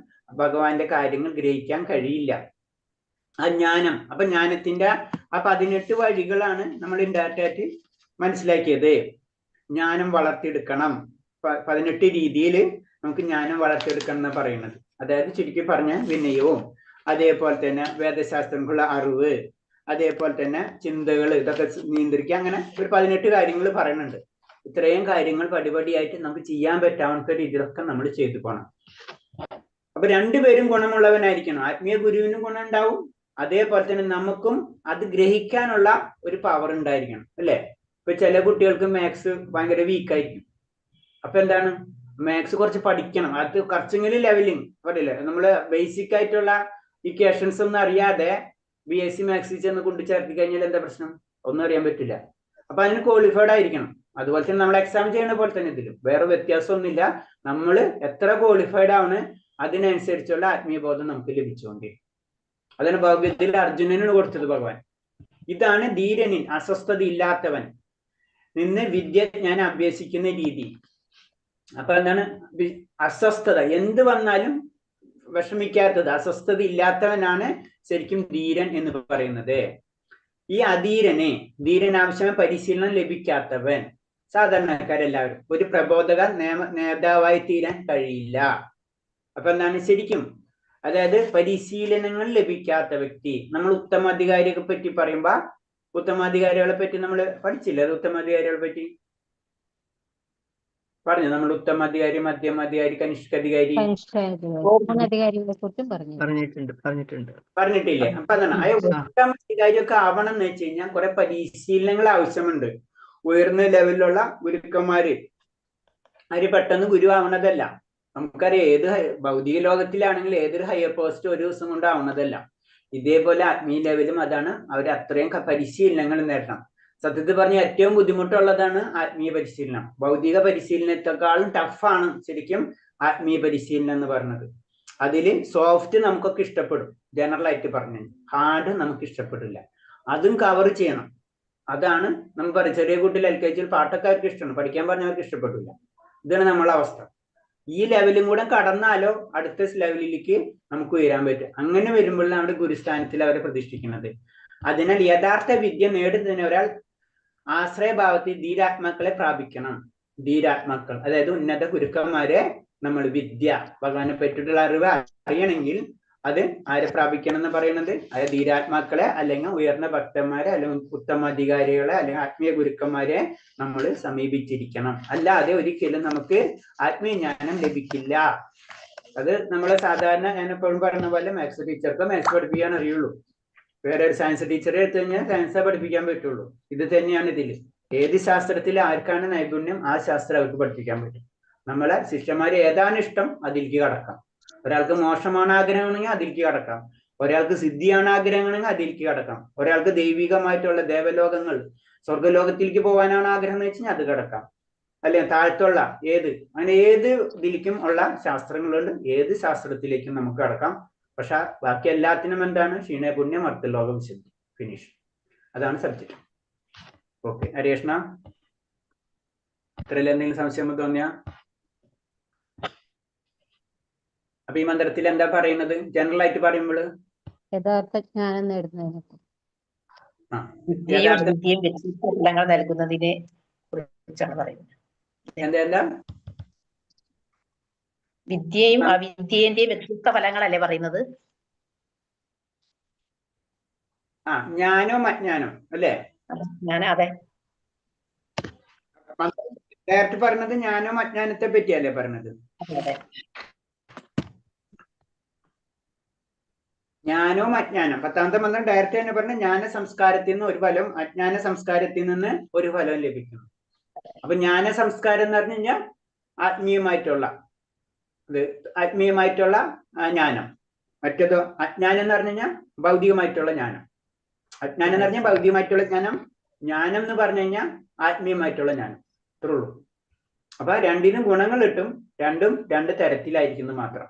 ഭഗവാന്റെ കാര്യങ്ങൾ ഗ്രഹിക്കാൻ കഴിയില്ല. ആ ജ്ഞാനം, അപ്പൊ ജ്ഞാനത്തിന്റെ ആ 18 വഴികളാണ് നമ്മൾ ഇൻഡയറക്റ്റായിട്ട് മനസ്സിലാക്കിയത്. ജ്ഞാനം വളർത്തിയെടുക്കണം. 18 രീതിയിൽ നമുക്ക് ജ്ഞാനം വളർത്തിയെടുക്കണം എന്ന് പറയുന്നത്. അതായത് ചുരുക്കി പറഞ്ഞ വിനയവും, അതേപോലെ തന്നെ വേദശാസ്ത്രങ്ങൾക്കുള്ള അറിവ്, അതേപോലെ തന്നെ ചിന്തകൾ, ഇതൊക്കെ നിയന്ത്രിക്കുക. അങ്ങനെ ഒരു 18 കാര്യങ്ങൾ പറയുന്നുണ്ട്. ഇത്രയും കാര്യങ്ങൾ പടിപടിയായിട്ട് നമുക്ക് ചെയ്യാൻ പറ്റാവുന്ന രീതിയിലൊക്കെ നമ്മൾ ചെയ്തു പോകണം. അപ്പൊ രണ്ടുപേരും ഗുണമുള്ളവനായിരിക്കണം. ആത്മീയ ഗുരുവിനും ഗുണം ഉണ്ടാവും, അതേപോലെ തന്നെ നമുക്കും അത് ഗ്രഹിക്കാനുള്ള ഒരു പവർ ഉണ്ടായിരിക്കണം അല്ലെ. ഇപ്പൊ ചില കുട്ടികൾക്ക് മാത്സ് ഭയങ്കര വീക്കായിരിക്കും. അപ്പൊ എന്താണ്? മാത്സ് കുറച്ച് പഠിക്കണം. അത് കുറച്ചെങ്കിലും ലെവലിങ് പറയില്ലേ, നമ്മള് ബേസിക് ആയിട്ടുള്ള ഇക്വേഷൻസ് ഒന്നും അറിയാതെ BSc മാത്സ് ചെന്ന് കൊണ്ട് ചേർത്തി കഴിഞ്ഞാൽ എന്താ പ്രശ്നം? ഒന്നും അറിയാൻ പറ്റില്ല. അപ്പൊ അതിന് ക്വാളിഫൈഡ് ആയിരിക്കണം. അതുപോലെ തന്നെ നമ്മൾ എക്സാം ചെയ്യുന്ന പോലെ തന്നെ ഇതിലും വേറെ വ്യത്യാസമൊന്നുമില്ല. നമ്മൾ എത്ര ക്വാളിഫൈഡ് ആണ് അതിനനുസരിച്ചുള്ള ആത്മീയ ബോധം നമുക്ക് ലഭിച്ചുകൊണ്ടിരിക്കും. അതാണ് ഭഗവത്ഗീതയിൽ അർജുനന് കൊടുത്തത് ഭഗവാൻ. ഇതാണ് ധീരനിൽ, അസ്വസ്ഥത ഇല്ലാത്തവൻ നിന്ന് വിദ്യ ഞാൻ അഭ്യസിക്കുന്ന രീതി. അപ്പൊ എന്താണ്? അസ്വസ്ഥത എന്ത് വന്നാലും വിഷമിക്കാത്തത്, അസ്വസ്ഥത ഇല്ലാത്തവനാണ് ശരിക്കും ധീരൻ എന്ന് പറയുന്നത്. ഈ ധീരനാവശ്യമായ പരിശീലനം ലഭിക്കാത്തവൻ, സാധാരണക്കാരെല്ലാവരും ഒരു പ്രബോധക നേതാവായി തീരാൻ കഴിയില്ല. അപ്പൊ എന്താണ് ശരിക്കും? അതായത് പരിശീലനങ്ങൾ ലഭിക്കാത്ത വ്യക്തി. നമ്മൾ ഉത്തമാധികാരിയെ പറ്റി പറയുമ്പോ ഉത്തമാധികാരികളെ പറ്റി നമ്മൾ പഠിച്ചില്ല. അത് ഉത്തമാധികാരികളെ പറ്റി പറഞ്ഞു. നമ്മൾ ഉത്തമാധികാരി, മധ്യമാധികാരി, കനിഷ്കാധികാരി പറഞ്ഞിട്ടില്ലേ? അപ്പൊ അതാണ് ഉത്തമാധികാരിയൊക്കെ ആവണം എന്ന് വെച്ച് കഴിഞ്ഞാൽ കുറെ പരിശീലനങ്ങൾ ആവശ്യമുണ്ട്. ഉയർന്ന ലെവലിലുള്ള ഗുരുക്കന്മാര് അവര് പെട്ടെന്ന് ഗുരു ആവണതല്ല. നമുക്കറിയാം, ഏത് ഭൗതിക ലോകത്തിലാണെങ്കിൽ ഏതൊരു ഹയർ പോസ്റ്റ് ഒരു ദിവസം കൊണ്ട് ആവണതല്ല. ഇതേപോലെ ആത്മീയ ലെവലും അതാണ്. അവർ അത്രയും പരിശീലനങ്ങൾ നേടണം. സത്യത്തിൽ പറഞ്ഞ ഏറ്റവും ബുദ്ധിമുട്ടുള്ളതാണ് ആത്മീയ പരിശീലനം. ഭൗതിക പരിശീലനത്തെക്കാളും ടഫാണ് ശരിക്കും ആത്മീയ പരിശീലനം എന്ന് പറഞ്ഞത്. അതില് സോഫ്റ്റ് നമുക്കൊക്കെ ഇഷ്ടപ്പെടും, ജനറൽ ആയിട്ട് പറഞ്ഞു. ഹാർഡ് നമുക്ക് ഇഷ്ടപ്പെടില്ല. അതും കവർ ചെയ്യണം. അതാണ് നമ്മൾ പറയും. ചെറിയ കുട്ടികൾ LKG പാട്ടക്കാർക്ക് ഇഷ്ടമാണ്, പഠിക്കാൻ പറഞ്ഞവർക്ക് ഇഷ്ടപ്പെട്ടില്ല. ഇതാണ് നമ്മളെ അവസ്ഥ. ഈ ലെവലും കൂടെ കടന്നാലോ അടുത്ത ലെവലിലേക്ക് നമുക്ക് ഉയരാൻ പറ്റും. അങ്ങനെ വരുമ്പോഴാണ് നമ്മുടെ ഗുരുസ്ഥാനത്തിൽ അവരെ പ്രതിഷ്ഠിക്കുന്നത്. അതിനാൽ യഥാർത്ഥ വിദ്യ നേടുന്നതിന് ഒരാൾ ആശ്രയഭാവത്തിൽ ധീരാത്മാക്കളെ പ്രാപിക്കണം. ധീരാത്മാക്കൾ അതായത് ഉന്നത ഗുരുക്കന്മാരെ നമ്മൾ വിദ്യ, ഭഗവാനെ പറ്റിയിട്ടുള്ള അറിവ് അറിയണമെങ്കിൽ അത് ആരെ പ്രാപിക്കണം എന്ന് പറയുന്നത്? അതായത് ധീരാത്മാക്കളെ, അല്ലെങ്കിൽ ഉയർന്ന ഭക്തന്മാരെ, അല്ലെങ്കിൽ ഉത്തമാധികാരികളെ, അല്ലെങ്കിൽ ആത്മീയ ഗുരുക്കന്മാരെ നമ്മൾ സമീപിച്ചിരിക്കണം. അല്ലാതെ ഒരിക്കലും നമുക്ക് ആത്മീയ ജ്ഞാനം ലഭിക്കില്ല. അത് നമ്മളെ സാധാരണ ഞാൻ എപ്പോഴും പറയുന്ന പോലെ മാത്സ് ടീച്ചർക്ക് മാത്സ് പഠിപ്പിക്കാൻ അറിയുള്ളൂ. വേറെ ഒരു സയൻസ് ടീച്ചറെ എടുത്തു കഴിഞ്ഞാൽ സയൻസേ പഠിപ്പിക്കാൻ പറ്റുള്ളൂ. ഇത് തന്നെയാണ് ഇതിൽ. ഏത് ശാസ്ത്രത്തിൽ ആർക്കാണ് നൈപുണ്യം ആ ശാസ്ത്രം അവർക്ക് പഠിപ്പിക്കാൻ പറ്റും. നമ്മളെ ശിഷ്യന്മാര് ഏതാണ് ഇഷ്ടം അതിലേക്ക് കടക്കാം. ഒരാൾക്ക് മോശമാണ് ആഗ്രഹമാണെങ്കിൽ അതിലേക്ക് കടക്കാം. ഒരാൾക്ക് സിദ്ധിയാണ് ആഗ്രഹമാണെങ്കിൽ അതിലേക്ക് കടക്കാം. ഒരാൾക്ക് ദൈവികമായിട്ടുള്ള ദേവലോകങ്ങൾ, സ്വർഗലോകത്തിലേക്ക് പോകാനാണ് ആഗ്രഹം എന്ന് വെച്ചാൽ അത് കടക്കാം. അല്ലെ താഴത്തുള്ള അങ്ങനെ ഏത് ഇതിലേക്കും ഉള്ള ശാസ്ത്രങ്ങളുണ്ട്. ഏത് ശാസ്ത്രത്തിലേക്കും നമുക്ക് കടക്കാം. പക്ഷെ ബാക്കി എല്ലാത്തിനും എന്താണ്? ക്ഷീണ പുണ്യം അർത്ഥലോകം സിദ്ധി. ഫിനിഷ്. അതാണ് സബ്ജക്ട്. ഓക്കെ ഹരേഷ്ണ, ഇത്രയിൽ എന്തെങ്കിലും സംശയം തോന്നിയ? അപ്പൊ ഈ മന്ത്രത്തിൽ എന്താ പറയുന്നത് ജനറൽ ആയിട്ട് പറയുമ്പോൾ? യഥാർത്ഥ ജ്ഞാനം നേടുന്നതിനെ വിദ്യയും വ്യത്യസ്ത ഫലങ്ങൾ നൽകുന്നതിനെ കുറിച്ചാണ് പറയുന്നത്. എന്താ വിദ്യയും അവിദ്യന്റെയും വ്യത്യസ്ത ഫലങ്ങളല്ലേ പറയുന്നത്? ജ്ഞാനവും അജ്ഞാനം അല്ലേ? അതെ. ഡയറക്റ്റ് പറഞ്ഞത് ജ്ഞാനവും അജ്ഞാനത്തെ പറ്റിയല്ലേ പറഞ്ഞത്? ജ്ഞാനവും അജ്ഞാനം. 10ാമത്തെ മന്ത്രം ഡയറക്റ്റ് തന്നെ പറഞ്ഞ ജ്ഞാന സംസ്കാരത്തിൽ നിന്ന് ഒരു ഫലവും അജ്ഞാന സംസ്കാരത്തിൽ നിന്ന് ഒരു ഫലവും ലഭിക്കുന്നു. അപ്പൊ ജ്ഞാന സംസ്കാരം എന്ന് പറഞ്ഞു കഴിഞ്ഞാൽ ആത്മീയമായിട്ടുള്ള ജ്ഞാനം. മറ്റേതോ അജ്ഞാനം എന്ന് പറഞ്ഞു കഴിഞ്ഞാൽ ഭൗതികമായിട്ടുള്ള ജ്ഞാനം. അജ്ഞാനം എന്ന് പറഞ്ഞാൽ ഭൗതികമായിട്ടുള്ള ജ്ഞാനം, ജ്ഞാനം എന്ന് പറഞ്ഞു കഴിഞ്ഞാൽ ആത്മീയമായിട്ടുള്ള ജ്ഞാനം. ഇത്രേ ഉള്ളൂ. അപ്പൊ രണ്ടിനും ഗുണങ്ങൾ കിട്ടും. രണ്ടും രണ്ട് തരത്തിലായിരിക്കുന്നു മാത്രം.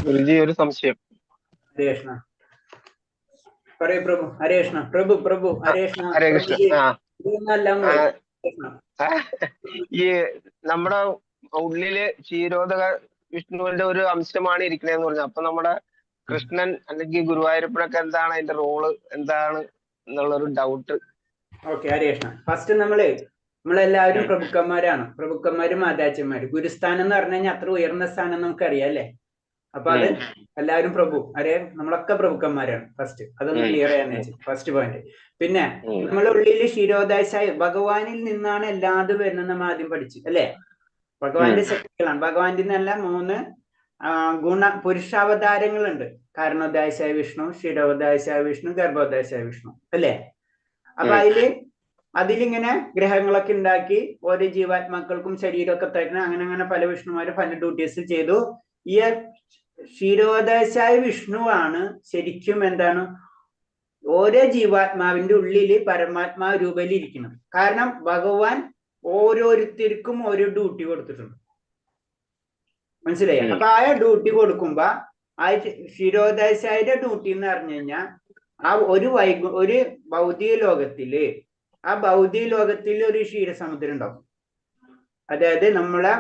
ഗുരുജി ഒരു സംശയം. ഹരേഷ്ണ പറയൂ പ്രഭു. ഹരേഷ്ണ പ്രഭു ഹരേഷ്ണ. ഹരേ കൃഷ്ണ. ഈ നമ്മുടെ ഉള്ളില് ക്ഷീരോദക വിഷ്ണുവിന്റെ ഒരു അംശമാണ് ഇരിക്കണേന്ന് പറഞ്ഞു. അപ്പൊ നമ്മുടെ കൃഷ്ണൻ അല്ലെങ്കിൽ ഗുരുവായൂരപ്പനൊക്കെ എന്താണ് അതിന്റെ റോള് എന്താണ് എന്നുള്ളൊരു ഡൗട്ട്. ഓക്കെ ഹരേഷ്ണ. ഫസ്റ്റ് നമ്മളെല്ലാവരും പ്രഭുക്കന്മാരാണ്. പ്രഭുക്കന്മാരും മാതാച്ചന്മാരും. ഗുരുസ്ഥാനം എന്ന് പറഞ്ഞു കഴിഞ്ഞാൽ അത്ര ഉയർന്ന സ്ഥാനം നമുക്കറിയാം അല്ലേ? അപ്പൊ അത് എല്ലാവരും പ്രഭു നമ്മളൊക്കെ പ്രഭുക്കന്മാരാണ്. ഫസ്റ്റ് അതൊന്ന് ക്ലിയർ ചെയ്യാന്ന് വെച്ചു. First point. പിന്നെ നമ്മളെ ഉള്ളിൽ ക്ഷീരോദാശായ ഭഗവാനിൽ നിന്നാണ് എല്ലാതും വരുന്നത് നമ്മൾ ആദ്യം പഠിച്ചു അല്ലേ? ഭഗവാന്റെ ശക്തികളാണ്. ഭഗവാന്റെ നല്ല 3 പുരുഷാവതാരങ്ങളുണ്ട്. കാരണോദാശായ വിഷ്ണു, ക്ഷീരോദാശായ വിഷ്ണു, ഗർഭോദാശായ വിഷ്ണു അല്ലേ? അപ്പൊ അതിലിങ്ങനെ ഗ്രഹങ്ങളൊക്കെ ഉണ്ടാക്കി ഓരോ ജീവാത്മാക്കൾക്കും ശരീരമൊക്കെ തരണം. അങ്ങനെ പല വിഷ്ണുമാരും പല ഡ്യൂട്ടീസ് ചെയ്തു. ഈ ക്ഷീരോദാശായ വിഷ്ണുവാണ് ശരിക്കും എന്താണ് ഓരോ ജീവാത്മാവിന്റെ ഉള്ളില് പരമാത്മാ രൂപയിൽ ഇരിക്കുന്നത്. കാരണം ഭഗവാൻ ഓരോരുത്തർക്കും ഓരോ ഡ്യൂട്ടി കൊടുത്തിട്ടുണ്ട്. മനസ്സിലായി? അപ്പൊ ആ ഡ്യൂട്ടി കൊടുക്കുമ്പോ ആ ക്ഷീരോദാശായുടെ ഡ്യൂട്ടി എന്ന് പറഞ്ഞു കഴിഞ്ഞാൽ ഒരു ഭൗതിക ലോകത്തില് ഒരു ക്ഷീരസമുദ്രം ഉണ്ടാവും. അതായത് നമ്മളെ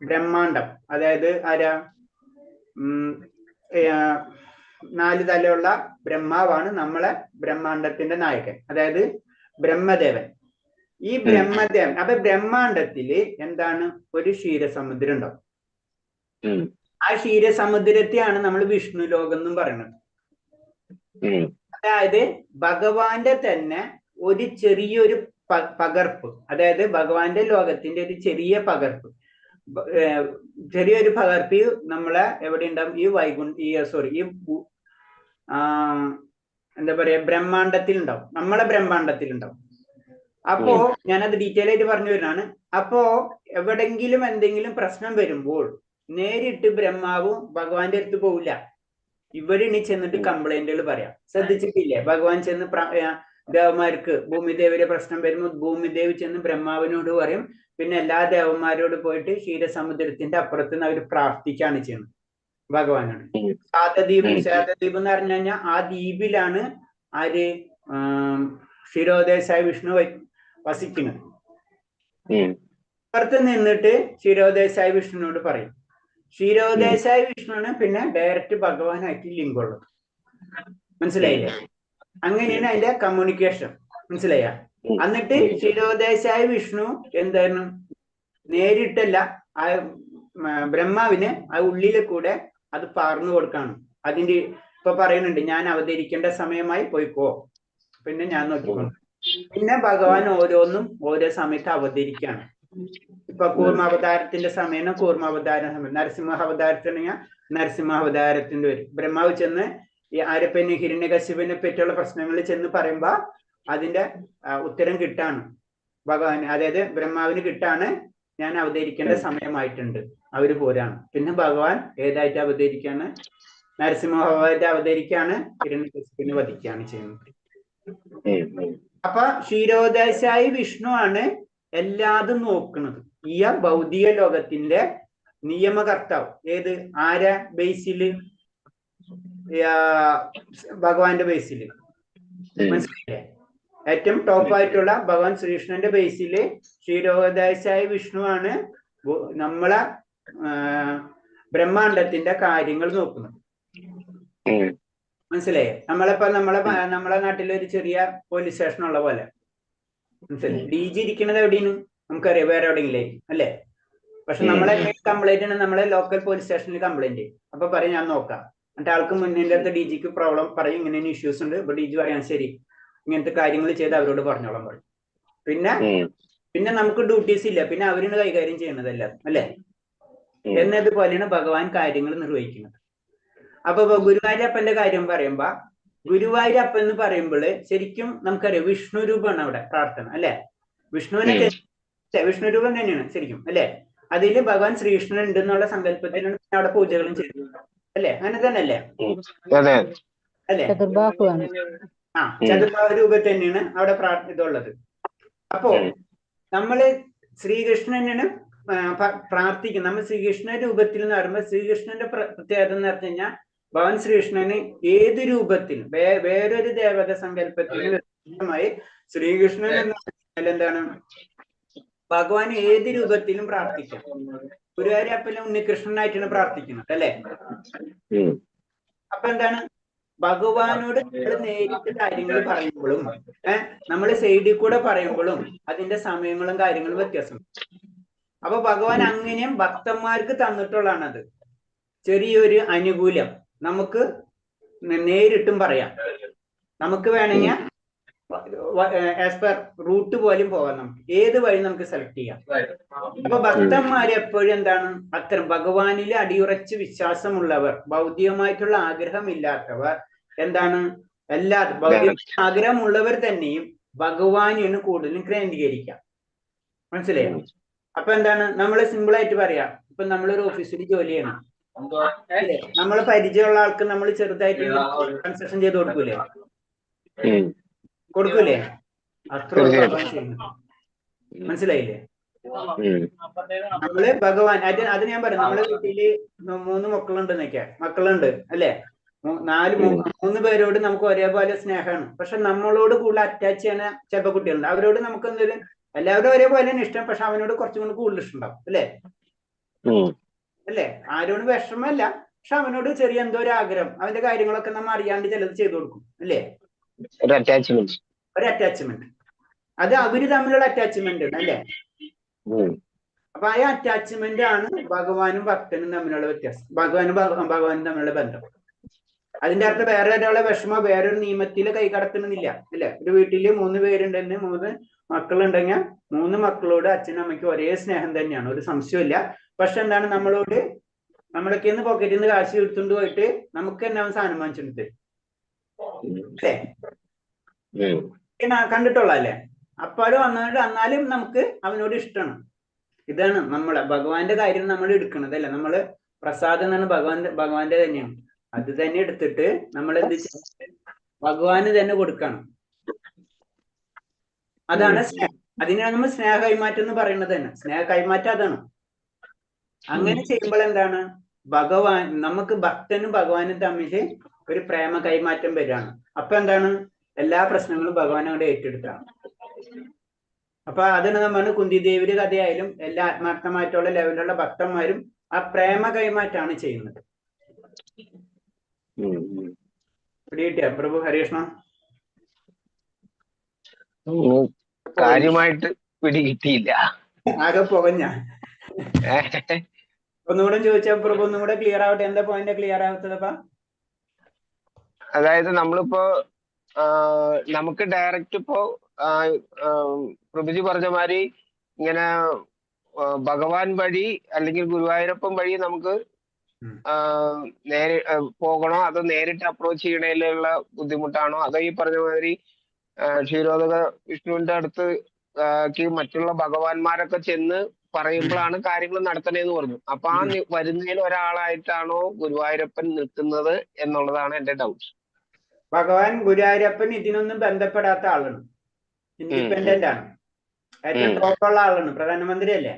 ബ്രഹ്മാണ്ടം, അതായത് 4 തലയുള്ള ബ്രഹ്മാവാണ് നമ്മളെ ബ്രഹ്മാണ്ടത്തിന്റെ നായകൻ, അതായത് ബ്രഹ്മദേവൻ. ഈ ബ്രഹ്മദേവൻ അപ്പൊ ബ്രഹ്മാണ്ടത്തില് എന്താണ് ഒരു ക്ഷീരസമുദ്രം ഉണ്ടാവും. ആ ക്ഷീരസമുദ്രത്തെയാണ് നമ്മൾ വിഷ്ണു ലോകം എന്നും പറയുന്നത്. അതായത് ഭഗവാന്റെ തന്നെ ഒരു ചെറിയൊരു പകർപ്പ്, അതായത് ഭഗവാന്റെ ലോകത്തിന്റെ ഒരു ചെറിയൊരു പകർപ്പ് നമ്മളെ എവിടെ ഉണ്ടാവും? എന്താ പറയാ ബ്രഹ്മാണ്ടത്തിൽ ഉണ്ടാവും. നമ്മളെ ബ്രഹ്മാണ്ടത്തിൽ ഉണ്ടാവും. അപ്പോ ഞാനത് ഡീറ്റെയിൽ ആയിട്ട് പറഞ്ഞു വരുന്നതാണ്. അപ്പോ എവിടെങ്കിലും എന്തെങ്കിലും പ്രശ്നം വരുമ്പോൾ നേരിട്ട് ബ്രഹ്മാവും ഭഗവാന്റെ അടുത്ത് പോവില്ല. ഇവിടെ ഇനി ചെന്നിട്ട് കംപ്ലൈന്റുകൾ പറയാം. ശ്രദ്ധിച്ചിട്ടില്ലേ? ഭഗവാൻ ചെന്ന് ദേവന്മാർക്ക് ഭൂമിദേവിയുടെ പ്രശ്നം വരുമ്പോൾ ഭൂമിദേവി ചെന്ന് ബ്രഹ്മാവിനോട് പറയും. പിന്നെ എല്ലാ ദേവന്മാരോട് പോയിട്ട് ക്ഷീരസമുദ്രത്തിന്റെ അപ്പുറത്ത് നിന്ന് അവർ പ്രാർത്ഥിക്കുകയാണ് ചെയ്യുന്നത് ഭഗവാനാണ്. ശാതദ്വീപ് എന്ന് പറഞ്ഞു കഴിഞ്ഞാൽ ആ ദ്വീപിലാണ് ആര് ക്ഷീരോദേശായ വിഷ്ണു വസിക്കുന്നത്. അപ്പുറത്ത് നിന്നിട്ട് ക്ഷീരോദേശായ വിഷ്ണുവിനോട് പറയും. ക്ഷീരോദേശായ വിഷ്ണുവിന് പിന്നെ ഡയറക്റ്റ് ഭഗവാനായിട്ട് ലിങ്കുള്ളത്. മനസ്സിലായില്ലേ? അങ്ങനെയാണ് അതിന്റെ കമ്മ്യൂണിക്കേഷൻ. മനസ്സിലായ? എന്നിട്ട് ക്ഷീരോദേശായ വിഷ്ണു എന്തായിരുന്നു നേരിട്ടല്ല ആ ബ്രഹ്മാവിന് ആ ഉള്ളിലെ കൂടെ അത് പാർന്നു കൊടുക്കാണ്. അതിന്റെ ഇപ്പൊ പറയുന്നുണ്ട്, ഞാൻ അവതരിക്കേണ്ട സമയമായി പോയിക്കോ, പിന്നെ ഞാൻ നോക്കിക്കോളാം. പിന്നെ ഭഗവാൻ ഓരോന്നും ഓരോ സമയത്ത് അവതരിക്കാണ്. ഇപ്പൊ കൂർമാവതാരത്തിന്റെ സമയം കൂർമാവതാര സമയം, നരസിംഹാവതാരത്തിനെങ്കിൽ നരസിംഹാവതാരത്തിന്റെ വരും. ബ്രഹ്മാവ് ചെന്ന് ഈ ആരപ്പന് ഹിരണ്യകശിപനെ പറ്റിയുള്ള പ്രശ്നങ്ങൾ ചെന്ന് പറയുമ്പോ അതിന്റെ ഉത്തരം കിട്ടാണ് ഭഗവാൻ, അതായത് ബ്രഹ്മാവിന് കിട്ടാണ് ഞാൻ അവതരിക്കേണ്ട സമയമായിട്ടുണ്ട്, അവര് പോരാണ്. പിന്നെ ഭഗവാൻ ഏതായിട്ട് അവതരിക്കാണ്? നരസിംഹമായിട്ട് അവതരിക്കാണ്, ഹിരണ്യകശിപനെ വധിക്കുകയാണ് ചെയ്യുന്നത്. അപ്പൊ ക്ഷീരോദേശായി വിഷ്ണു ആണ് എല്ലാതും നോക്കുന്നത്. ഈ ഭൗതിക ലോകത്തിന്റെ നിയമകർത്താവ്. ഏത് ആരെ ബേസില്? ഭഗവാന്റെ ബേസില്. മനസ്സിലായില്ലേ? ഏറ്റവും ടോപ്പ് ആയിട്ടുള്ള ഭഗവാൻ ശ്രീകൃഷ്ണന്റെ ബേസില് ക്ഷീരോദേശായ വിഷ്ണു ആണ് നമ്മളെ ബ്രഹ്മാണ്ടത്തിന്റെ കാര്യങ്ങൾ നോക്കുന്നത്. മനസ്സിലായേ? നമ്മളെ നാട്ടിലെ ഒരു ചെറിയ പോലീസ് സ്റ്റേഷൻ ഉള്ള പോലെ. മനസ്സിലായി? DG ഇരിക്കുന്നത് എവിടെയാണ് നമുക്കറിയാം, വേറെ എവിടെയെങ്കിലും അല്ലേ? പക്ഷെ നമ്മളെ കംപ്ലൈന്റ് ആണ് നമ്മളെ ലോക്കൽ പോലീസ് സ്റ്റേഷനിൽ കംപ്ലൈന്റ്. അപ്പൊ പറയും ഞാൻ നോക്കാം. എന്നിട്ട് ആൾക്ക് മുന്നിന്റെ അടുത്ത് DGക്ക് പ്രോബ്ലം പറയും, ഇങ്ങനെ ഇഷ്യൂസ് ഉണ്ട്. അപ്പൊ DG പറയാൻ ശരി ഇങ്ങനത്തെ കാര്യങ്ങൾ ചെയ്ത് അവരോട് പറഞ്ഞോളാം പറയും. പിന്നെ നമുക്ക് ഡ്യൂട്ടീസ് ഇല്ല, പിന്നെ അവരാണ് കൈകാര്യം ചെയ്യണതെല്ലാം അല്ലേ? എന്നതുപോലെയാണ് ഭഗവാൻ കാര്യങ്ങൾ നിർവഹിക്കുന്നത്. അപ്പൊ ഗുരുവായൂരപ്പന്റെ കാര്യം പറയുമ്പോ ഗുരുവായൂരപ്പൻ എന്ന് പറയുമ്പോൾ ശരിക്കും നമുക്കറിയാം വിഷ്ണു രൂപമാണ് അവിടെ പ്രാർത്ഥന അല്ലെ? വിഷ്ണു രൂപം തന്നെയാണ് ശരിക്കും അല്ലെ? അതില് ഭഗവാൻ ശ്രീകൃഷ്ണൻ ഉണ്ടെന്നുള്ള സങ്കല്പത്തിലാണ് അവിടെ പൂജകളും ചെയ്തത് അല്ലെ? അങ്ങനെ തന്നെ അല്ലേ? അല്ലെ? ചതുർബാഹു രൂപം തന്നെയാണ് അവിടെ ഇതുള്ളത്. അപ്പോ നമ്മള് ശ്രീകൃഷ്ണനാണ് പ്രാർത്ഥിക്കുന്നത്. നമ്മൾ ശ്രീകൃഷ്ണ രൂപത്തിൽ എന്ന് പറയുമ്പോൾ ശ്രീകൃഷ്ണന്റെ പ്രത്യേകത എന്ന് പറഞ്ഞു കഴിഞ്ഞാൽ ഭഗവാൻ ശ്രീകൃഷ്ണന് ഏത് രൂപത്തിലും വേറൊരു ദേവത സങ്കല്പത്തിന് വ്യത്യസ്തമായി ശ്രീകൃഷ്ണൻ എന്ന് പറഞ്ഞാൽ എന്താണ്? ഭഗവാൻ ഏത് രൂപത്തിലും പ്രാർത്ഥിക്കാം. ഗുരുവായൂരപ്പനും ഉണ്ണികൃഷ്ണനായിട്ടാണ് പ്രാർത്ഥിക്കുന്നത് അല്ലെ? അപ്പൊ എന്താണ്? ഭഗവാനോട് നമ്മൾ നേരിട്ട് കാര്യങ്ങൾ പറയുമ്പോഴും നമ്മൾ സൈഡിൽ കൂടെ പറയുമ്പോഴും അതിന്റെ സമയങ്ങളും കാര്യങ്ങളും വ്യത്യാസം. അപ്പൊ ഭഗവാൻ അങ്ങനെയും ഭക്തന്മാർക്ക് തന്നിട്ടുള്ളതാണത്. ചെറിയൊരു അനുകൂലം നമുക്ക് നേരിട്ടും പറയാം. നമുക്ക് വേണമെങ്കിൽ ആസ് പെർ റൂട്ട് പോലും പോകാം. നമുക്ക് ഏത് വഴി നമുക്ക് സെലക്ട് ചെയ്യാം. അപ്പൊ ഭക്തന്മാർ എപ്പോഴും എന്താണ്? അത്തരം ഭഗവാനിൽ അടിയുറച്ച് വിശ്വാസമുള്ളവർ, ഭൗതികമായിട്ടുള്ള ആഗ്രഹമില്ലാത്തവർ എന്താണ്? ഭൗതിക ആഗ്രഹമുള്ളവർ തന്നെയും ഭഗവാനെയാണ് കൂടുതലും കേന്ദ്രീകരിക്കാം. മനസ്സിലായോ? അപ്പൊ എന്താണ്? നമ്മള് സിമ്പിൾ ആയിട്ട് പറയാം. ഇപ്പൊ നമ്മളൊരു ഓഫീസിൽ ജോലി ചെയ്യണം, നമ്മള് പരിചയമുള്ള ആൾക്ക് നമ്മൾ ചെറുതായിട്ട് കൺസെഷൻ ചെയ്ത് കൊടുക്കൂലേ? അത്ര മനസ്സിലായില്ലേ? നമ്മള് ഭഗവാൻ അത് ഞാൻ പറയാം. നമ്മളെ വീട്ടില് 3 മക്കളുണ്ട് അല്ലെ? 3 പേരോട് നമുക്ക് ഒരേപോലെ സ്നേഹമാണ്. പക്ഷെ നമ്മളോട് കൂടുതൽ അറ്റാച്ച് ചെയ്യുന്ന ചിലപ്പോ കുട്ടികളുണ്ട്. അവരോട് നമുക്ക് എന്തെങ്കിലും എല്ലാവരും ഒരേപോലെയാണ് ഇഷ്ടം, പക്ഷെ അവനോട് കുറച്ചും കൂടി കൂടുതൽ ഇഷ്ടം ഉണ്ടാവും അല്ലേ? ആരോട് വിഷമല്ല, പക്ഷെ അവനോട് ചെറിയ എന്തോ ഒരു ആഗ്രഹം, അവന്റെ കാര്യങ്ങളൊക്കെ നമ്മൾ അറിയാണ്ട് ചിലത് ചെയ്തു കൊടുക്കും അല്ലേ? ഒരു അറ്റാച്ച്മെന്റ്. അത് അവര് തമ്മിലുള്ള അറ്റാച്ച്മെന്റ് ആണ് അല്ലേ? അപ്പൊ ആ അറ്റാച്ച്മെന്റ് ആണ് ഭഗവാനും ഭക്തനും തമ്മിലുള്ള വ്യത്യാസം, ഭഗവാനും തമ്മിലുള്ള ബന്ധം. അതിന്റെ അർത്ഥം വേറെ ഒരാളെ വിഷമം വേറൊരു നിയമത്തില് കൈകടത്തണമെന്നില്ല അല്ലെ? ഒരു വീട്ടില് 3 പേരുണ്ടെങ്കിൽ 3 മക്കളുണ്ടെങ്കിൽ 3 മക്കളോട് അച്ഛനും അമ്മയ്ക്കും ഒരേ സ്നേഹം തന്നെയാണ്, ഒരു സംശയമില്ല. പക്ഷെ എന്താണ്? നമ്മളൊക്കെ പോക്കറ്റിൽ നിന്ന് കാശ് എടുത്തുകൊണ്ട് പോയിട്ട് നമുക്ക് തന്നെ അവൻ സാധനം വാങ്ങിച്ചിട്ടുണ്ട് അല്ലേ? കണ്ടിട്ടുള്ള അല്ലേ? അപ്പാട് എന്നാലും നമുക്ക് അവനോട് ഇഷ്ടമാണ്. ഇതാണ് നമ്മളെ ഭഗവാന്റെ കാര്യം നമ്മൾ എടുക്കണത് അല്ല, നമ്മള് പ്രസാദം എന്നാണ് ഭഗവാന്റെ തന്നെയാണ്. അത് തന്നെ എടുത്തിട്ട് നമ്മൾ എന്ത് ചെയ്യണം, ഭഗവാന് തന്നെ കൊടുക്കണം. അതാണ് സ്നേഹം. അതിനാണ് നമ്മൾ സ്നേഹ കൈമാറ്റം എന്ന് പറയുന്നത് തന്നെ. സ്നേഹ കൈമാറ്റം അതാണ്. അങ്ങനെ ചെയ്യുമ്പോൾ എന്താണ്, ഭഗവാൻ നമുക്ക് ഭക്തനും ഭഗവാനും തമ്മിൽ ഒരു പ്രേമ കൈമാറ്റം വരികയാണ്. അപ്പൊ എന്താണ്, എല്ലാ പ്രശ്നങ്ങളും ഭഗവാൻ അങ്ങോട്ട് ഏറ്റെടുത്താണ്. അപ്പൊ അതാണ് നമ്മൾ കുന്തിദേവിയുടെ കഥയായാലും എല്ലാ ആത്മാർത്ഥമായിട്ടുള്ള ലെവലിലുള്ള ഭക്തന്മാരും ആ പ്രേമ കൈമാറ്റാണ് ചെയ്യുന്നത്. പിടികിട്ടിയ പ്രഭു ഹരികൃഷ്ണ? കാര്യമായിട്ട് പിടികിട്ടിയില്ല. ആകെ പുകഞ്ഞ. ഒന്നുകൂടെ ചോദിച്ചാ പ്രഭു, ഒന്നുകൂടെ ക്ലിയർ ആവട്ടെ. എന്താ പോയിന്റ് ക്ലിയർ ആവത്തതപ്പാ? അതായത് നമ്മളിപ്പോ നമുക്ക് ഡയറക്റ്റ് ഇപ്പോ പ്രഭുജി പറഞ്ഞ മാതിരി ഇങ്ങനെ ഭഗവാൻ വഴി അല്ലെങ്കിൽ ഗുരുവായൂരപ്പൻ വഴി നമുക്ക് നേരെ പോകണോ, അതോ നേരിട്ട് അപ്രോച്ച് ചെയ്യണതിലുള്ള ബുദ്ധിമുട്ടാണോ, അതോ ഈ പറഞ്ഞ മാതിരി ക്ഷീരോദക വിഷ്ണുവിന്റെ അടുത്ത് മറ്റുള്ള ഭഗവാന്മാരൊക്കെ ചെന്ന് പറയുമ്പോഴാണ് കാര്യങ്ങൾ നടത്തണേന്ന് പറഞ്ഞു. അപ്പൊ ആ വരുന്നതിൽ ഒരാളായിട്ടാണോ ഗുരുവായൂരപ്പൻ നിൽക്കുന്നത് എന്നുള്ളതാണ് എന്റെ ഡൗട്ട്. ഭഗവാൻ ഗുരുവായൂരപ്പൻ ഇതിനൊന്നും ബന്ധപ്പെടാത്ത ആളാണ്, ഇൻഡിപെൻഡന്റ് ആണ്, ഏറ്റവും ടോപ്പുള്ള ആളാണ്, പ്രധാനമന്ത്രി അല്ലേ.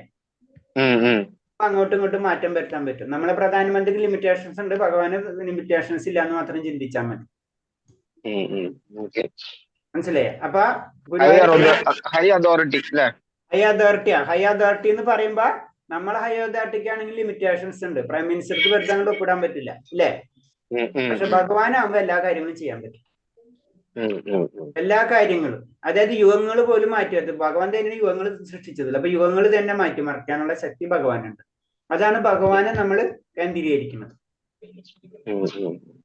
അങ്ങോട്ടും ഇങ്ങോട്ടും മാറ്റം വരുത്താൻ പറ്റും. നമ്മളെ പ്രധാനമന്ത്രിക്ക് ലിമിറ്റേഷൻസ് ഉണ്ട്, ഭഗവാന് ലിമിറ്റേഷൻസ് ഇല്ല എന്ന് മാത്രം ചിന്തിച്ചാൽ മതി. മനസ്സിലായേ? അപ്പൊ ഹൈ അതോറിറ്റിയാ. ഹൈ അതോറിറ്റി എന്ന് പറയുമ്പോ നമ്മളെ ഹൈ അതോറിറ്റിക്ക് ആണെങ്കിൽ ലിമിറ്റേഷൻസ് ഉണ്ട്. പ്രൈം മിനിസ്റ്റർക്ക് വെറുതെ അങ്ങോട്ട് ഒപ്പിടാൻ പറ്റില്ല അല്ലേ? പക്ഷെ ഭഗവാനാകുമ്പോ എല്ലാ കാര്യങ്ങളും ചെയ്യാൻ പറ്റും. എല്ലാ കാര്യങ്ങളും, അതായത് യുഗങ്ങൾ പോലും മാറ്റി വെച്ചത് ഭഗവാൻ തന്നെ യുഗങ്ങൾ സൃഷ്ടിച്ചതില്ല. അപ്പൊ യുഗങ്ങൾ തന്നെ മാറ്റിമറിക്കാനുള്ള ശക്തി ഭഗവാനുണ്ട്. അതാണ് ഭഗവാനെ നമ്മൾ കേന്ദ്രീകരിക്കുന്നത്.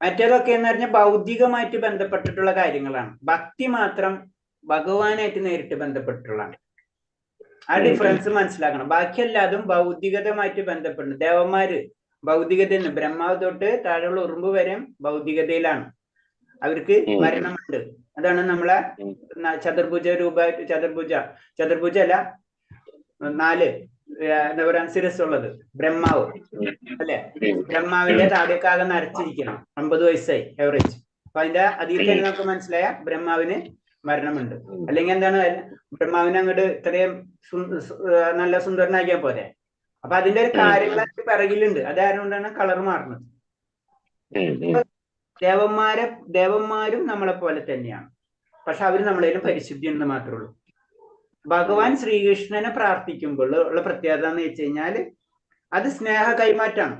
മറ്റേതൊക്കെ എന്ന് പറഞ്ഞാൽ ഭൗതികമായിട്ട് ബന്ധപ്പെട്ടിട്ടുള്ള കാര്യങ്ങളാണ്. ഭക്തി മാത്രം ഭഗവാനായിട്ട് നേരിട്ട് ബന്ധപ്പെട്ടിട്ടുള്ളതാണ്. ആ ഡിഫറൻസ് മനസ്സിലാക്കണം. ബാക്കിയെല്ലാതും ഭൗതികതമായിട്ട് ബന്ധപ്പെടുന്നു. ദേവന്മാര് ഭൗതികതയിൽ, ബ്രഹ്മാവ് തൊട്ട് താഴെയുള്ള ഉറുമ്പ് വരെ ഭൗതികതയിലാണ്. അവർക്ക് മരണമുണ്ട്. അതാണ് നമ്മളെ ചതുർഭുജ അല്ല 4 എന്താ പറയാ ശിരസ്സുള്ളത് ബ്രഹ്മാവ് അല്ലെ. ബ്രഹ്മാവിന്റെ താടിയൊക്കെ നരച്ചിരിക്കണം. 50 വയസ്സായി എവറേജ്. അപ്പൊ അതിന്റെ അതിൽ തന്നെ നമുക്ക് മനസ്സിലായ ബ്രഹ്മാവിന് മരണമുണ്ട്. അല്ലെങ്കിൽ എന്താണ്, ബ്രഹ്മാവിനെ അങ്ങോട്ട് ഇത്രയും നല്ല സുന്ദരനാക്കിയാൽ പോരെ. അപ്പൊ അതിന്റെ ഒരു കാര്യങ്ങളൊക്കെ പിറകിലുണ്ട്. അതായതുകൊണ്ടാണ് കളർ മാറുന്നത്. ദേവന്മാരും നമ്മളെ പോലെ തന്നെയാണ്. പക്ഷെ അവര് നമ്മളേലും പരിശുദ്ധി എന്ന് മാത്രമേ ഉള്ളൂ. ഭഗവാൻ ശ്രീകൃഷ്ണനെ പ്രാർത്ഥിക്കുമ്പോൾ ഉള്ള പ്രത്യേകത എന്ന് വെച്ച് കഴിഞ്ഞാല് അത് സ്നേഹ കൈമാറ്റാണ്.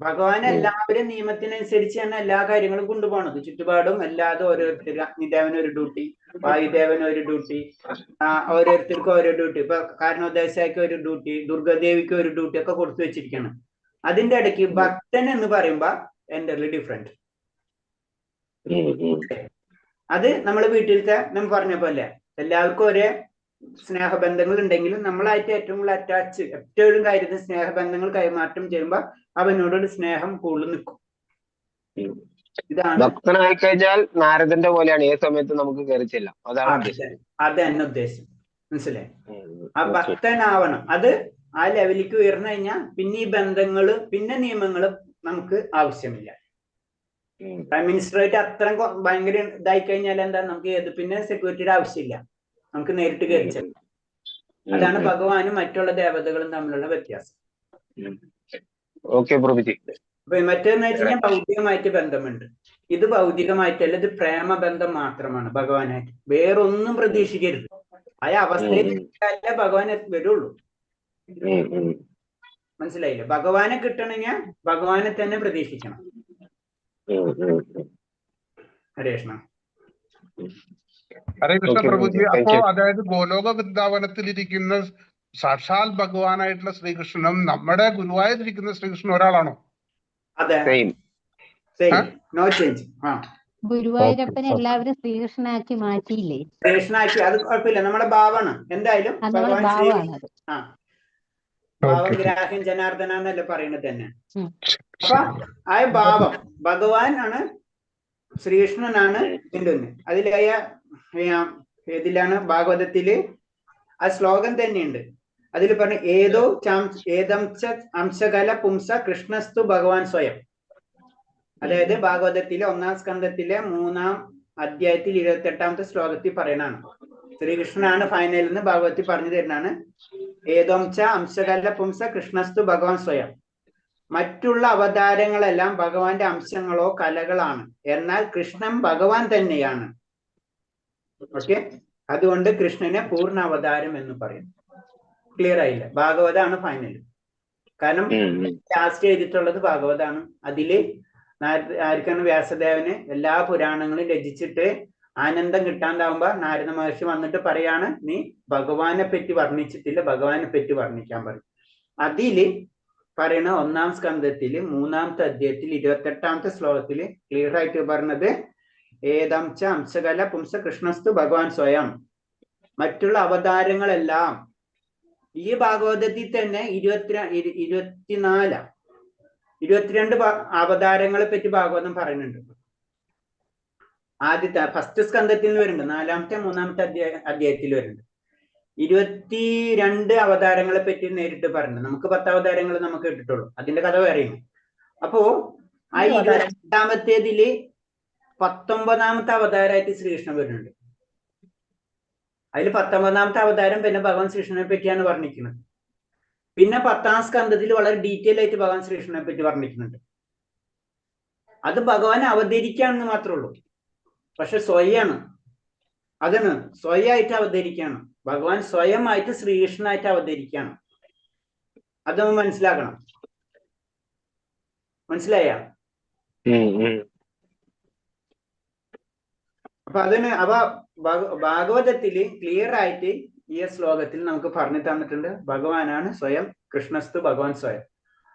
ഭഗവാൻ എല്ലാവരും നിയമത്തിനനുസരിച്ചാണ് എല്ലാ കാര്യങ്ങളും കൊണ്ടുപോകുന്നത്. ചുറ്റുപാടും അല്ലാതെ ഓരോരുത്തർ, അഗ്നിദേവന് ഒരു ഡ്യൂട്ടി, വായുദേവന് ഒരു ഡ്യൂട്ടി, ഓരോരുത്തർക്കും ഓരോ ഡ്യൂട്ടി. ഇപ്പൊ കാരണോദ്ദേശയ്ക്ക് ഒരു ഡ്യൂട്ടി, ദുർഗാദേവിക്ക് ഒരു ഡ്യൂട്ടി ഒക്കെ കൊടുത്തു വെച്ചിരിക്കണം. അതിന്റെ ഇടയ്ക്ക് ഭക്തൻ എന്ന് പറയുമ്പോ എൻ്റർലി ഡിഫറെന്റ്. അത് നമ്മളെ വീട്ടിലത്തെ നമ്മൾ പറഞ്ഞ പോലെ എല്ലാവർക്കും ഒരേ സ്നേഹബന്ധങ്ങൾ ഉണ്ടെങ്കിലും നമ്മളായിട്ട് ഏറ്റവും കൂടുതൽ അറ്റാച്ച് ഏറ്റവും കാര്യത്തിൽ സ്നേഹബന്ധങ്ങൾ കൈമാറ്റം ചെയ്യുമ്പോൾ അവനോടൊരു സ്നേഹം കൂടുതൽ നിൽക്കും. ഇതാണ് ഭക്തനായി കഴിഞ്ഞാൽ നാരദന്റെ പോലെയാണ്, ഏത് സമയത്ത് നമുക്ക് കയറി ചെല്ലാം. അത് തന്നെ ഉദ്ദേശം. മനസ്സിലായി? ആ ഭക്തനാവണം. അത് ആ ലെവലിലേക്ക് ഉയർന്നു കഴിഞ്ഞാൽ പിന്നെ ഈ ബന്ധങ്ങള് പിന്നെ നിയമങ്ങളും നമുക്ക് ആവശ്യമില്ല. പ്രൈം മിനിസ്റ്ററായിട്ട് അത്രയും ഭയങ്കര ഇതായി കഴിഞ്ഞാൽ എന്താ, നമുക്ക് പിന്നെ സെക്യൂരിറ്റിയുടെ ആവശ്യമില്ല, നമുക്ക് നേരിട്ട് കയറിച്ച. അതാണ് ഭഗവാനും മറ്റുള്ള ദേവതകളും തമ്മിലുള്ള വ്യത്യാസം. മറ്റേന്ന് വെച്ച് കഴിഞ്ഞാൽ ഭൗതികമായിട്ട് ബന്ധമുണ്ട്. ഇത് ഭൗതികമായിട്ടല്ല, ഇത് പ്രേമബന്ധം മാത്രമാണ് ഭഗവാനായിട്ട്. വേറൊന്നും പ്രതീക്ഷിക്കരുത്. ആ അവസ്ഥയിൽ ഭഗവാൻ വരുള്ളൂ. മനസ്സിലായില്ലേ? ഭഗവാനെ കിട്ടണമെങ്കിൽ ഭഗവാനെ തന്നെ പ്രതീക്ഷിക്കണം. ഹരേ കൃഷ്ണ. ഹരേ കൃഷ്ണ പ്രഭുജി. അപ്പോ അതായത് ഗോലോക വൃന്ദാവനത്തിലിരിക്കുന്ന സാക്ഷാൽ ഭഗവാനായിട്ടുള്ള ശ്രീകൃഷ്ണനും നമ്മുടെ ഗുരുവായൂരിരിക്കുന്ന ശ്രീകൃഷ്ണൻ ഒരാളാണോ? അതെ, നോ ചേഞ്ച്. ഗുരുവായൂരപ്പനെ എല്ലാവരും ശ്രീകൃഷ്ണനാക്കി മാറ്റിയില്ലേ? ശ്രീകൃഷ്ണനാക്കി, അത് കുഴപ്പമില്ല, നമ്മുടെ ഭാവമാണ്. എന്തായാലും ഭാവം ഗ്രാഹ്യം ജനാർദ്ദന എന്നല്ലേ പറയുന്നത് തന്നെ. അപ്പൊ ആ ഭാവം ഭഗവാൻ ആണ്, ശ്രീകൃഷ്ണനാണ് ഇതിൻ്റെ ഒന്ന്. അതിലായ ഏതിലാണ്? ഭാഗവതത്തില് ആ ശ്ലോകം തന്നെയുണ്ട്. അതിൽ പറഞ്ഞു ഏതംച്ച അംശകല പുംസ കൃഷ്ണസ്തു ഭഗവാൻ സ്വയം. അതായത് ഭാഗവതത്തിലെ 1-ാം സ്കന്ധത്തിലെ 3-ാം അധ്യായത്തിൽ 28-ാമത്തെ ശ്ലോകത്തിൽ പറയണാണ്. ശ്രീകൃഷ്ണനാണ് ഫൈനൽ എന്ന് ഭാഗവതത്തിൽ പറഞ്ഞു തരുന്നതാണ്. ഏതംച്ച അംശകല പുംസ കൃഷ്ണസ്തു ഭഗവാൻ സ്വയം. മറ്റുള്ള അവതാരങ്ങളെല്ലാം ഭഗവാന്റെ അംശങ്ങളോ കലകളാണ്, എന്നാൽ കൃഷ്ണൻ ഭഗവാൻ തന്നെയാണ്. ഓക്കെ, അതുകൊണ്ട് കൃഷ്ണനെ പൂർണ്ണ അവതാരം എന്ന് പറയും. ക്ലിയർ ആയില്ല? ഭാഗവതാണ് ഫൈനൽ. കാരണം ലാസ്റ്റ് എഴുതിയിട്ടുള്ളത് ഭാഗവതാണ്. അതില് ആർക്കാണ്? വ്യാസദേവന് എല്ലാ പുരാണങ്ങളും രചിച്ചിട്ട് ആനന്ദം കിട്ടാണ്ടാവുമ്പോ നാരദ മഹർഷി വന്നിട്ട് പറയാണ്, നീ ഭഗവാനെ പറ്റി വർണ്ണിച്ചിട്ടില്ല, ഭഗവാനെ പറ്റി വർണ്ണിക്കാൻ പറയും. അതില് പറയണ 1-ാം സ്കന്ധത്തില് 3-ാമത്തെ അധ്യായത്തിൽ 28-ാമത്തെ ശ്ലോകത്തില് ക്ലിയർ ആയിട്ട് പറഞ്ഞത് ഏതംച്ച അംശകല പുംസ കൃഷ്ണസ്തു ഭഗവാൻ സ്വയം. മറ്റുള്ള അവതാരങ്ങളെല്ലാം ഈ ഭാഗവതത്തിൽ തന്നെ 22 അവതാരങ്ങളെ പറ്റി ഭാഗവതം പറയുന്നുണ്ട്. ആദ്യത്തെ ഫസ്റ്റ് സ്കന്ധത്തിൽ വരുന്നുണ്ട്, 4-ാമത്തെ 3-ാമത്തെ അധ്യായത്തിൽ വരുന്നുണ്ട്. 22 അവതാരങ്ങളെ പറ്റി നേരിട്ട് പറയുന്നുണ്ട്. നമുക്ക് 10 അവതാരങ്ങൾ നമുക്ക് കേട്ടിട്ടുള്ളൂ, അതിന്റെ കഥ വേറെയും. അപ്പോ ആ 22-ാമത്തേതില് 19-ാമത്തെ അവതാരമായിട്ട് ശ്രീകൃഷ്ണൻ വരുന്നുണ്ട്. അതിൽ 19-ാമത്തെ അവതാരം പിന്നെ ഭഗവാൻ ശ്രീകൃഷ്ണനെ പറ്റിയാണ് വർണ്ണിക്കുന്നത്. പിന്നെ 10-ാം സ്കന്ധത്തിൽ വളരെ ഡീറ്റെയിൽ ആയിട്ട് ഭഗവാൻ ശ്രീകൃഷ്ണനെ പറ്റി വർണ്ണിക്കുന്നുണ്ട്. അത് ഭഗവാൻ അവതരിക്കാണെന്ന് മാത്രമേ ഉള്ളൂ, പക്ഷെ സ്വയാണ്. അതാണ് സ്വയമായിട്ട് അവതരിക്കാണ്. ഭഗവാൻ സ്വയമായിട്ട് ശ്രീകൃഷ്ണനായിട്ട് അവതരിക്കാണ്. അത് മനസ്സിലാക്കണം. മനസ്സിലായ? അപ്പൊ ഭാഗവതത്തില് ക്ലിയർ ആയിട്ട് ഈ ശ്ലോകത്തിൽ നമുക്ക് പറഞ്ഞു തന്നിട്ടുണ്ട്, ഭഗവാനാണ് സ്വയം, കൃഷ്ണസ്തു ഭഗവാൻ സ്വയം.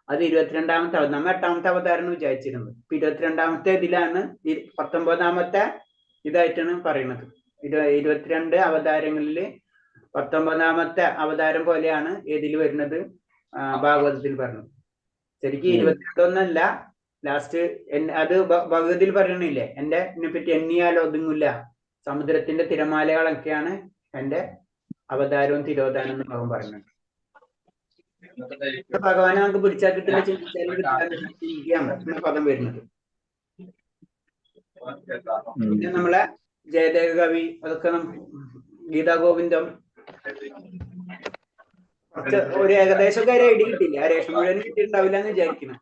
അത് 22-ാമത്തെ നമ്മൾ 8-ാമത്തെ അവതാരം വിചാരിച്ചിരുന്നത്. 22-ാമത്തെ ഇതിലാണ് 19-ാമത്തെ ഇതായിട്ടാണ് പറയുന്നത്. 22 അവതാരങ്ങളില് 19-ാമത്തെ അവതാരം പോലെയാണ് ഏതിൽ വരുന്നത്? ഭാഗവതത്തിൽ പറഞ്ഞത്. ശരിക്കും 22 ലാസ്റ്റ് അത് ഭഗവതിൽ പറയണില്ലേ, എന്നെ പറ്റി എണ്ണിയാൽ ഒതുങ്ങില്ല, സമുദ്രത്തിന്റെ തിരമാലകളൊക്കെയാണ് എന്റെ അവതാരവും തിരോധാനം എന്ന് ഭഗവാൻ പറയുന്നുണ്ട്. ഭഗവാനെ നമുക്ക് പിടിച്ചാൽ കിട്ടില്ല, ചിന്തിച്ചാലും കിട്ടാൻ പദം വരുന്നത്. പിന്നെ നമ്മളെ ജയദേവ കവി, അതൊക്കെ ഗീതാ ഗോവിന്ദം ഒരു ഏകദേശമൊക്കെ ഒരു ഐഡിയ കിട്ടില്ല. രേഷൻ മുഴുവൻ കിട്ടിയിട്ടുണ്ടാവില്ല എന്ന് വിചാരിക്കണം.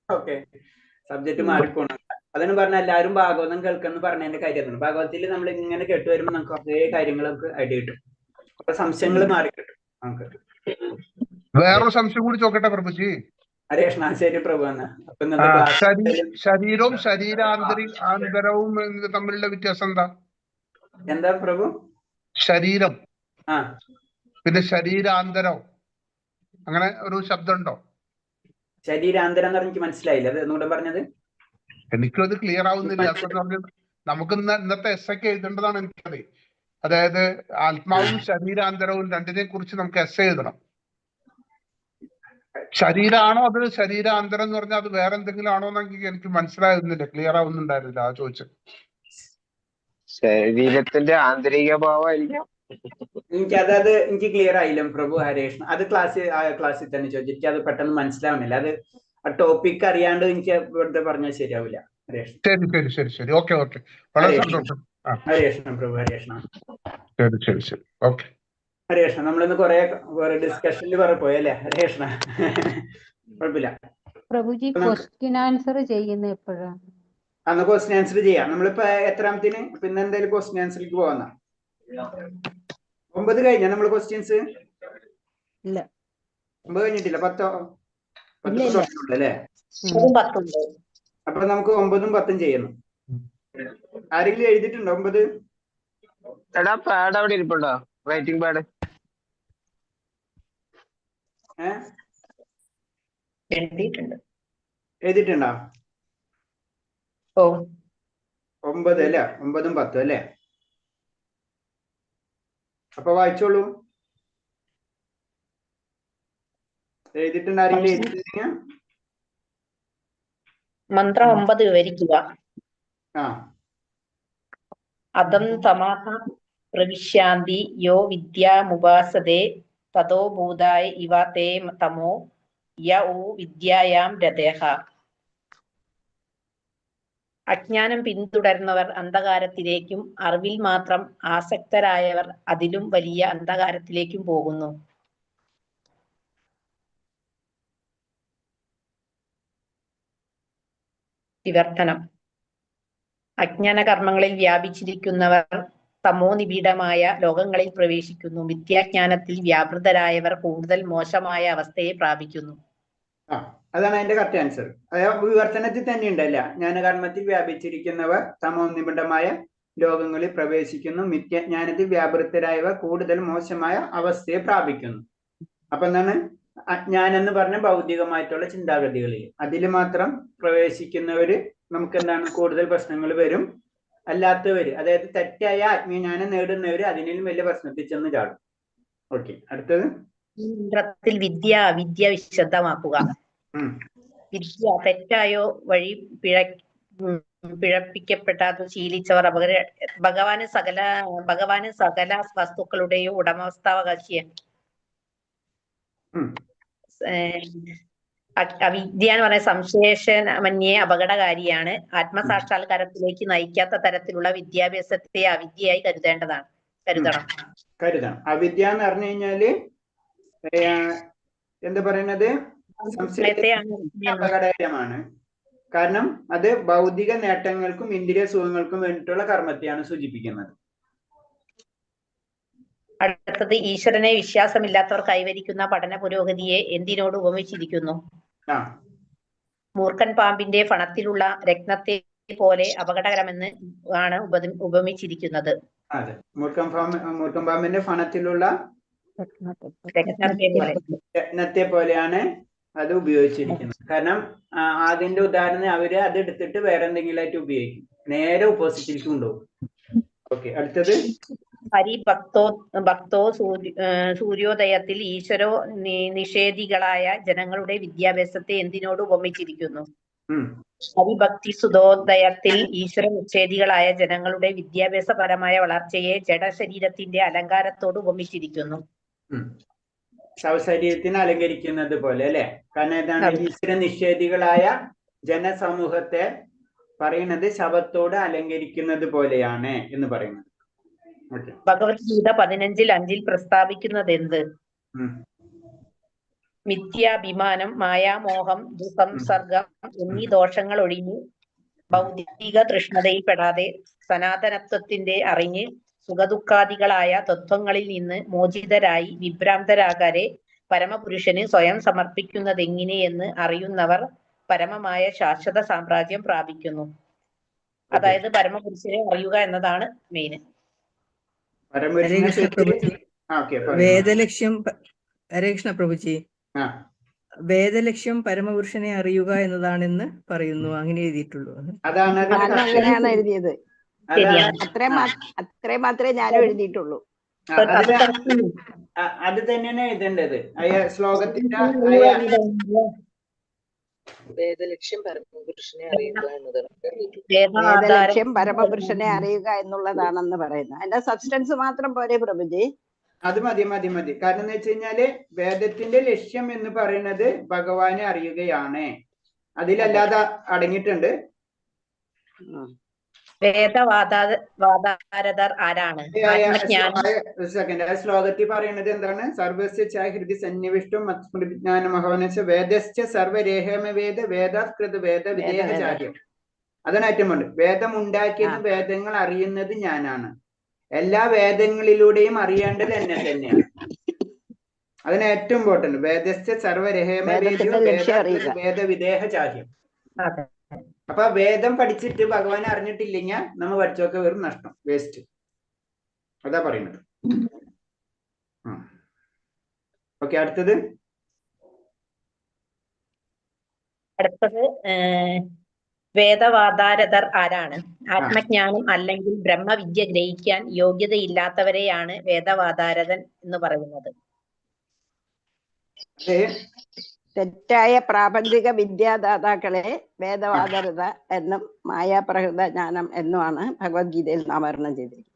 ഓക്കെ, സബ്ജക്ട് മാറിപ്പോണം. അതാണ് പറഞ്ഞ എല്ലാവരും ഭാഗവതം കേൾക്കണം പറഞ്ഞതിന്റെ കാര്യം. ഭാഗവതത്തിൽ നമ്മൾ ഇങ്ങനെ കേട്ടു വരുമ്പോൾ നമുക്ക് കുറേ കാര്യങ്ങളൊക്കെ ഐഡിയ കിട്ടും, അപ്പൊ സംശയങ്ങൾ മാറിക്കിട്ടും നമുക്ക്. വേറൊരു സംശയം കൂടി ചോക്കട്ടെ പ്രഭുജി. ശരി പ്രഭു. ശരീരവും ശരീരാന്തരവും തമ്മിലുള്ള വ്യത്യാസം എന്താ പ്രഭു? ശരീരം പിന്നെ ശരീരാന്തരം, അങ്ങനെ ഒരു ശബ്ദം ഉണ്ടോ? ശരീരാന്തരം എന്ന് എനിക്ക് മനസ്സിലായില്ല, അത് ഒന്നുകൂടെ പറഞ്ഞത്. എനിക്കും അത് ക്ലിയർ ആവുന്നില്ല. നമുക്ക് ഇന്നത്തെ എസ്സൊക്കെ എഴുതേണ്ടതാണ് എനിക്കറിയാം. അതായത് ആത്മാവും ശരീരാന്തരവും രണ്ടിനെ കുറിച്ച് നമുക്ക് എസ് എഴുതണം. ശരീരമാണോ അത് ശരീരാന്തരം എന്ന് പറഞ്ഞാൽ അത് വേറെ എന്തെങ്കിലും ആണോ എന്ന് എനിക്ക് മനസ്സിലാകുന്നില്ല, ക്ലിയർ ആവുന്നുണ്ടായിരുന്നില്ല. ആ ചോദിച്ചത് ശരീരത്തിന്റെ ആന്തരിക ഭാവമായിരിക്കാം. എനിക്ക് ക്ലിയർ ആയില്ല പ്രഭു ഹരേഷ്ണ. അത് ക്ലാസ്സിൽ തന്നെ ചോദിച്ചിട്ട് അത് പെട്ടെന്ന് മനസ്സിലാവുന്നില്ല. അത് ആ ടോപ്പിക് അറിയാണ്ട് എനിക്ക് വെറുതെ പറഞ്ഞാൽ ശരിയാവില്ല. ശരി ഓക്കെ വളരെ സന്തോഷം. ഹരേഷ്ണ പ്രഭു, ഹരേഷ്ണ. ശരി ഓക്കെ ഹരേഷ്ണ. നമ്മളിന്ന് കുറെ ഡിസ്കഷനിൽ കുറെ പോയല്ലേ ഹരേഷ്ണ? കുഴപ്പമില്ല പ്രഭുജി. ക്വസ്റ്റ്യൻ ആൻസർ ചെയ്യുന്ന എപ്പോഴാണ്? അന്ന് ക്വസ്റ്റ്യൻ ആൻസർ ചെയ്യാം. നമ്മളിപ്പോ എത്രാമത്തിന് പിന്നെ എന്തായാലും ക്വസ്റ്റ്യൻ ആൻസറിലേക്ക് പോകാന്ന 9 കഴിഞ്ഞ നമ്മള് ക്വസ്റ്റ്യൻസ്? ഇല്ല, 9 കഴിഞ്ഞിട്ടില്ല. 10 അല്ലേ? അപ്പൊ നമുക്ക് 9ഉം 10ഉം ചെയ്യുന്നു. ആരെങ്കിലും എഴുതിയിട്ടുണ്ടോ 9? എടാ പാഡ് അവിടെ ഇരിപ്പുണ്ടോ? Writing pad എഴുതിയിട്ടുണ്ടോ? 9 അല്ലേ? 9ഉം 10ഉം അല്ലേ? അപ്പൊ വായിച്ചോളൂ. എഴുതിയിട്ടുണ്ട് ആരെങ്കിലും? എഴുതിയിട്ടില്ല. മന്ത്രം 9 വിവരിക്കുക. അദം തമഃ പ്രവിശ്യാന്തി യോ വിദ്യാമുപാസതേ തതോ ഭൂതായ ഇവ തേ തമോ യ ഊ വിദ്യായാം രതഃ. അജ്ഞാനം പിന്തുടർന്നവർ അന്ധകാരത്തിലേക്കും അറിവിൽ മാത്രം ആസക്തരായവർ അതിലും വലിയ അന്ധകാരത്തിലേക്കും പോകുന്നു. വിവർത്തനം. അജ്ഞാന കർമ്മങ്ങളിൽ വ്യാപിച്ചിരിക്കുന്നവർ തമോനിബിഡമായ ലോകങ്ങളിൽ പ്രവേശിക്കുന്നു. വിദ്യാജ്ഞാനത്തിൽ വ്യാപൃതരായവർ കൂടുതൽ മോശമായ അവസ്ഥയെ പ്രാപിക്കുന്നു. അതാണ് അതിന്റെ കറക്റ്റ് ആൻസർ. അതായത് വിവർത്തനത്തിൽ തന്നെ ഉണ്ടല്ല, ജ്ഞാനകർമ്മത്തിൽ വ്യാപിച്ചിരിക്കുന്നവർ തമോനിബിഡമായ ലോകങ്ങളിൽ പ്രവേശിക്കുന്നു, മിഥ്യാജ്ഞാനത്തിൽ വ്യാപൃതരായവർ കൂടുതൽ മോശമായ അവസ്ഥയെ പ്രാപിക്കുന്നു. അപ്പൊ എന്താണ് അജ്ഞാനം എന്ന് പറഞ്ഞ ഭൗതികമായിട്ടുള്ള ചിന്താഗതികളിൽ അതിൽ മാത്രം പ്രവേശിക്കുന്നവര് നമുക്ക് എന്താണ് കൂടുതൽ പ്രശ്നങ്ങൾ വരും. അല്ലാത്തവര്, അതായത് തെറ്റായ ആത്മീയജ്ഞാനം നേടുന്നവര് അതിനും വലിയ പ്രശ്നത്തിൽ ചെന്ന് ചാടും. ഓക്കെ, അടുത്തത്. ഈ മന്ത്രത്തിൽ വിദ്യ അവിദ്യ വിശദമാക്കുക. വിദ്യ തെറ്റായോ വഴി പിഴപ്പിക്കപ്പെടാതെ ശീലിച്ചവർ ഭഗവാന് സകല വസ്തുക്കളുടെയും ഉടമസ്ഥാവകാശിയ. അവിദ്യ എന്ന് പറയുന്ന സംശേഷമന്യേ അപകടകാരിയാണ്. ആത്മസാക്ഷാത്കാരത്തിലേക്ക് നയിക്കാത്ത തരത്തിലുള്ള വിദ്യാഭ്യാസത്തെ അവിദ്യയായി കരുതണം. അവിദ്യ എന്ന് പറഞ്ഞു കഴിഞ്ഞാല് എന്താ പറയുന്നത്, അപകടകരമാണ്. കാരണം അത് ഭൗതിക നേട്ടങ്ങൾക്കും ഇന്ദ്രിയ സുഖങ്ങൾക്കും വേണ്ടിയിട്ടുള്ള കർമ്മത്തെയാണ് സൂചിപ്പിക്കുന്നത്. അടുത്തത് ഈശ്വരനെ വിശ്വാസമില്ലാത്തവർ കൈവരിക്കുന്ന പഠന പുരോഗതിയെ എന്തിനോട് ഉപമിച്ചിരിക്കുന്നു? മൂർഖൻ പാമ്പിന്റെ ഫണത്തിലുള്ള രത്നത്തെ പോലെ അപകടകരമെന്ന് ആണ് ഉപമിച്ചിരിക്കുന്നത്. അതെ, മൂർഖൻ പാമ്പിന്റെ ഫണത്തിലുള്ള രത്നത്തെ പോലെയാണ് അത് ഉപയോഗിച്ചിരിക്കുന്നത്. കാരണം അതിന്റെ ഉദാഹരണം അവര് അത് എടുത്തിട്ട് വേറെ എന്തെങ്കിലും ആയിട്ട് ഉപയോഗിക്കും, നേരെ ഓപ്പോസിറ്റിലേക്ക് കൊണ്ടുപോകും. ഓക്കെ, അടുത്തത്. ഭക്തോ സൂര്യോദയത്തിൽ ഈശ്വരോ നിഷേധികളായ ജനങ്ങളുടെ വിദ്യാഭ്യാസത്തെ എന്തിനോട് ഉപമിച്ചിരിക്കുന്നു? ഹരിഭക്തി സുതോദയത്തിൽ ഈശ്വര നിഷേധികളായ ജനങ്ങളുടെ വിദ്യാഭ്യാസപരമായ വളർച്ചയെ ജഡശരീരത്തിന്റെ അലങ്കാരത്തോട് ഉപമിച്ചിരിക്കുന്നു. ശവശരീരത്തിന് അലങ്കരിക്കുന്നത് പോലെ അല്ലെ? കാരണം എന്താണ് ഈശ്വര നിഷേധികളായ ജനസമൂഹത്തെ പറയുന്നത് ശവത്തോട് അലങ്കരിക്കുന്നത് പോലെയാണ് എന്ന് പറയുന്നത്. ഭഗവത്ഗീത 15:5 പ്രസ്താവിക്കുന്നത് എന്ത്? മിഥ്യാഭിമാനം, മായാമോഹം, ദുസംസർഗം എന്നീ ദോഷങ്ങൾ ഒഴിഞ്ഞ് ഭൗതിക തൃഷ്ണതയിൽപ്പെടാതെ സനാതനത്വത്തിന്റെ അറിഞ്ഞ് സുഖദുഃഖാദികളായ തത്വങ്ങളിൽ നിന്ന് മോചിതരായി വിഭ്രാന്തരാകാതെ പരമപുരുഷന് സ്വയം സമർപ്പിക്കുന്നതെങ്ങനെയെന്ന് അറിയുന്നവർ പരമമായ ശാശ്വത സാമ്രാജ്യം പ്രാപിക്കുന്നു. അതായത് പരമപുരുഷനെ അറിയുക എന്നതാണ് മെയിൻ. വേദലക്ഷ്യം ഹരേ കൃഷ്ണ പ്രഭുജി, വേദലക്ഷ്യം പരമപുരുഷനെ അറിയുക എന്നതാണെന്ന് പറയുന്നു. അങ്ങനെ എഴുതിയിട്ടുള്ളൂ. അങ്ങനെയാണ് എഴുതിയത്. അത്രയും മാത്രമേ ഞാനും എഴുതിയിട്ടുള്ളൂ. അത് തന്നെയാണ് എഴുതേണ്ടത്. ശ്ലോകത്തിന്റെ വേദലക്ഷ്യം പരമപുരുഷനെ അറിയുക എന്നുള്ളതാണെന്ന് പറയുന്നത്. അതിന്റെ സബ്സ്റ്റൻസ് മാത്രം പോരെ പ്രഭുജി? അത് മതി. കാരണം എന്ന് വെച്ച് കഴിഞ്ഞാല് വേദത്തിന്റെ ലക്ഷ്യം എന്ന് പറയുന്നത് ഭഗവാനെ അറിയുകയാണ്. അതിലല്ലാതെ അടങ്ങിയിട്ടുണ്ട്. വേദവാദാരദർ ആരാണ്? ശ്ലോകത്തിൽ പറയുന്നത് എന്താണ്? സർവസ്യ ച ഹൃദി സന്നിവിഷ്ടം മത്സ്മൃതിജ്ഞാനമഹവനശ വേദശ്ച സർവരേഹമവേദ വേദാത്കൃത വേദ വിദേഹചാര്യം. അതാണ് ഏറ്റവും വേണ്ടത്. വേദം ഉണ്ടാക്കിയത് വേദങ്ങൾ അറിയുന്നത് ഞാനാണ്. എല്ലാ വേദങ്ങളിലൂടെയും അറിയേണ്ടത് എന്നെ തന്നെയാണ്. അതിന് ഏറ്റവും ഇമ്പോർട്ടന്റ്. വേദശ്ച സർവരേഹമവേദ്യോ വേദ വിദേഹചാര്യം. അപ്പൊ വേദം പഠിച്ചിട്ട് ഭഗവാനെ അറിഞ്ഞിട്ടില്ലെങ്കിൽ നമ്മൾ പഠിച്ചൊക്കെ വെറും നഷ്ടം, വേസ്റ്റ്. അതാ പറയുന്നത്. ഓക്കെ, അടുത്തത്. വേദവാദാരദർ ആരാണ്? ആത്മജ്ഞാനം അല്ലെങ്കിൽ ബ്രഹ്മവിദ്യ ഗ്രഹിക്കാൻ യോഗ്യതയില്ലാത്തവരെയാണ് വേദവാദാരദൻ എന്ന് പറയുന്നത്. തെറ്റായ പ്രാപഞ്ചിക വിദ്യാദാതാക്കളെ വേദവാദരത എന്നും മായാപ്രഹൃത ജ്ഞാനം എന്നുമാണ് ഭഗവത്ഗീതയിൽ നാമകരണം ചെയ്തിരിക്കുന്നത്.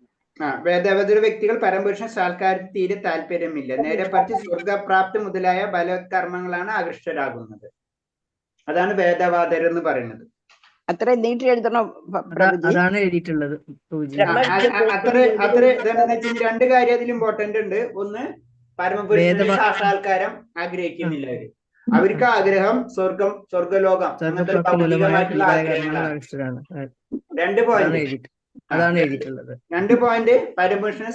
വേദാവതര വ്യക്തികൾ പരമപുരുഷൻ സാൽക്കാരത്തിൽ തീരെ താല്പര്യമില്ല, നേരെ പറിച്ച് സ്വർഗപ്രാപ്തി മുതലായ ബലകർമ്മങ്ങളാണ് ആകൃഷ്ടരാകുന്നത്. അതാണ് വേദവാദർ എന്ന് പറയുന്നത്. അത്രയും നീട്ടി എഴുതണോ പ്രഭുജി? അതാണ് എഴുതിയിട്ടുള്ളത്. അത്ര രണ്ട് കാര്യം അതിൽ ഇമ്പോർട്ടന്റ് ഉണ്ട്. ഒന്ന്, പരമപുരുഷന്റെ സാക്ഷാത്കാരം ആഗ്രഹിക്കുന്നില്ല അവര്. അവർക്ക് ആഗ്രഹം സ്വർഗം, സ്വർഗലോകം, അങ്ങനത്തെ ഭൗതികമായിട്ടുള്ള ആഗ്രഹങ്ങളാണ്. രണ്ട് പോയിന്റ് പരമപുരുഷനെ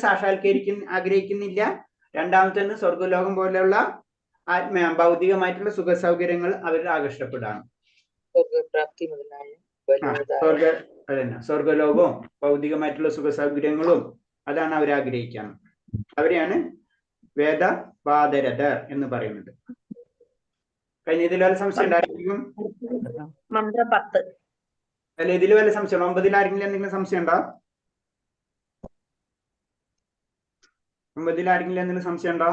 ആഗ്രഹിക്കുന്നില്ല. രണ്ടാമത്തെ സ്വർഗലോകം പോലെയുള്ള ഭൗതികമായിട്ടുള്ള സുഖ സൗകര്യങ്ങൾ അവർ ആകർഷപ്പെടാണ്. സ്വർഗലോകവും ഭൗതികമായിട്ടുള്ള സുഖ സൗകര്യങ്ങളും അതാണ് അവർ ആഗ്രഹിക്കുന്നത്. അവരെയാണ് വേദവാദരഥർ എന്ന് പറയുന്നത്. കഴിഞ്ഞ ഇതിൽ വല്ല സംശയം ഉണ്ടായിരിക്കും? അല്ല, ഇതിൽ വല്ല സംശയം? 9 ആരെങ്കിലും എന്തെങ്കിലും സംശയം ഉണ്ടോ? 9 ആരെങ്കിലും എന്തെങ്കിലും സംശയം ഉണ്ടോ?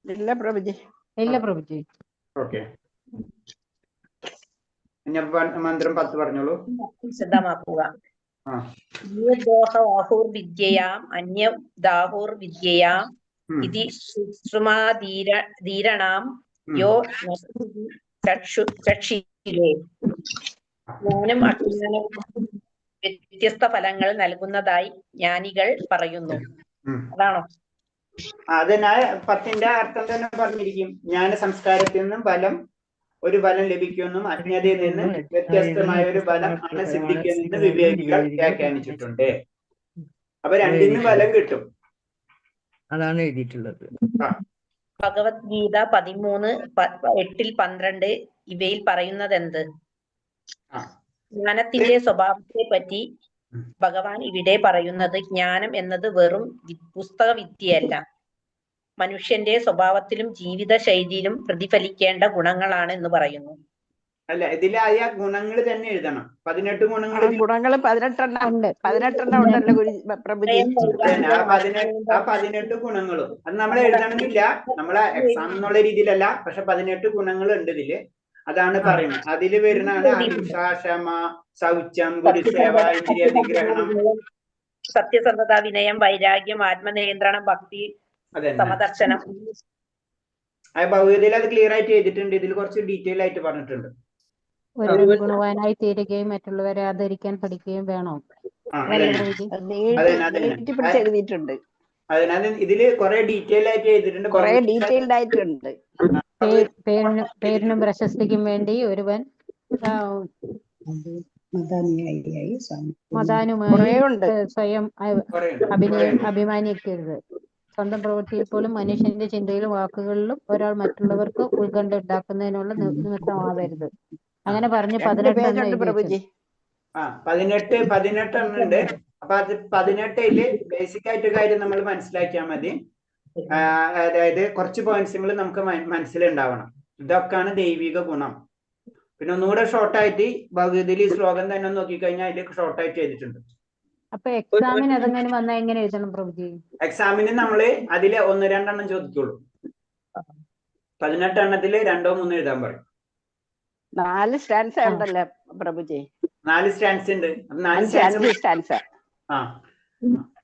ഇല്ല പ്രഭുജി. ഓക്കെ, മന്ത്രം 10 പറഞ്ഞോളൂ. വിശദമാക്കുക. ദോഹോർവിദ്യയാം അന്യദാഹോർവിദ്യയാം ഇതി ശുശ്രുമാധീരണാം യോ ചക്ഷിലേ. ജ്ഞാനം അജ്ഞാനം വ്യത്യസ്ത ഫലങ്ങൾ നൽകുന്നതായി ജ്ഞാനികൾ പറയുന്നു. അതാണോ? അതിനാൽ 10ന്റെ അർത്ഥം തന്നെ പറഞ്ഞിരിക്കും. ജ്ഞാന സംസ്കാരത്തിൽ നിന്നും ഒരു ഫലം ലഭിക്കുമെന്നും അജ്ഞതയിൽ നിന്ന് വ്യത്യസ്തമായ ഒരു ഫലം ആണ് സിദ്ധിക്കുമെന്ന് വിവേകികൾ വ്യാഖ്യാനിച്ചിട്ടുണ്ട്. അപ്പൊ രണ്ടിനും ഫലം കിട്ടും. അതാണ് എഴുതിയിട്ടുള്ളത്. ഭഗവത്ഗീത 13:8-12 ഇവയിൽ പറയുന്നത് എന്ത്? ജ്ഞാനത്തിന്റെ സ്വഭാവത്തെ പറ്റി ഭഗവാൻ ഇവിടെ പറയുന്നത് ജ്ഞാനം എന്നത് വെറും പുസ്തക വിദ്യയല്ല, മനുഷ്യന്റെ സ്വഭാവത്തിലും ജീവിത ശൈലിയിലും പ്രതിഫലിക്കേണ്ട ഗുണങ്ങളാണ് എന്ന് പറയുന്നു. അല്ല, ഇതിലായ ഗുണങ്ങൾ തന്നെ എഴുതണം. 18 ഗുണങ്ങൾ 18 ഉണ്ടല്ലോ പ്രഭുജി. ആ 18 ഗുണങ്ങളും അത് നമ്മൾ എഴുതണമെന്നില്ല, നമ്മളെ എക്സാം എന്നുള്ള രീതിയിലല്ല. പക്ഷെ 18 ഗുണങ്ങൾ ഉണ്ട് ഇതില്. അതാണ് പറയുന്നത്. അതില് വരുന്നതാണ് അഹിംസ, ക്ഷമ, ശൗചം, ഗുരുസേവ, ഇന്ദ്രിയ നിഗ്രഹണം, സത്യസന്ധത, വിനയം, വൈരാഗ്യം, ആത്മനിയന്ത്രണം, ഭക്തി, സമദർശനം. ഭഗവതിയിൽ അത് ക്ലിയർ ആയിട്ട് ചെയ്തിട്ടുണ്ട്. ഇതിൽ കുറച്ച് ഡീറ്റെയിൽ ആയിട്ട് പറഞ്ഞിട്ടുണ്ട്. ഒരുവൻ ഗുണവാനായി തീരുകയും മറ്റുള്ളവരെ ആദരിക്കാൻ പഠിക്കുകയും വേണം. എഴുതിയിട്ടുണ്ട്. അതിനാൽ ഇതില് കുറെ ഡീറ്റെയിൽ ആയിട്ട് ചെയ്തിട്ടുണ്ട്. ഡീറ്റെയിൽഡ് ആയിട്ടുണ്ട്. പേരിനും പ്രശസ്തിക്കും വേണ്ടി ഒരുവൻ മതാനുമായി സ്വയം അഭിമാനിക്കരുത്. സ്വന്തം പ്രവൃത്തിയിൽ പോലും മനുഷ്യന്റെ ചിന്തയിലും വാക്കുകളിലും ഒരാൾ മറ്റുള്ളവർക്ക് ഉത്കണ്ഠ ഉണ്ടാക്കുന്നതിനുള്ള നിമിത്തമാവരുത്. അങ്ങനെ പറഞ്ഞ് 18 എണ്ണം ഉണ്ട്. അപ്പൊ അത് 18 ബേസിക് ആയിട്ട് കാര്യം നമ്മൾ മനസ്സിലാക്കിയാൽ മതി. അതായത് കുറച്ച് പോയിന്റ്സുകൾ നമുക്ക് മനസ്സിലുണ്ടാവണം. ഇതൊക്കെയാണ് ദൈവിക ഗുണം. പിന്നെ ഒന്നുകൂടെ ഷോർട്ടായിട്ട് ഭഗവതിയിൽ ഈ ശ്ലോകം തന്നെ നോക്കിക്കഴിഞ്ഞാൽ അതിൽ ഷോർട്ടായിട്ട് ചെയ്തിട്ടുണ്ട്. അപ്പൊ എക്സാമിന് അതെങ്ങനെ വന്നാൽ എങ്ങനെ എഴുതണം പ്രഭുജി? എക്സാമിന് നമ്മള് അതില് 1-2 എണ്ണം ചോദിക്കുള്ളൂ. 18 എണ്ണത്തില് 2-3 എഴുതാൻ പറയും. 4 സ്റ്റാൻസ ഉണ്ടല്ലോ പ്രഭുജി. 4 സ്റ്റാൻസ് ഉണ്ട്.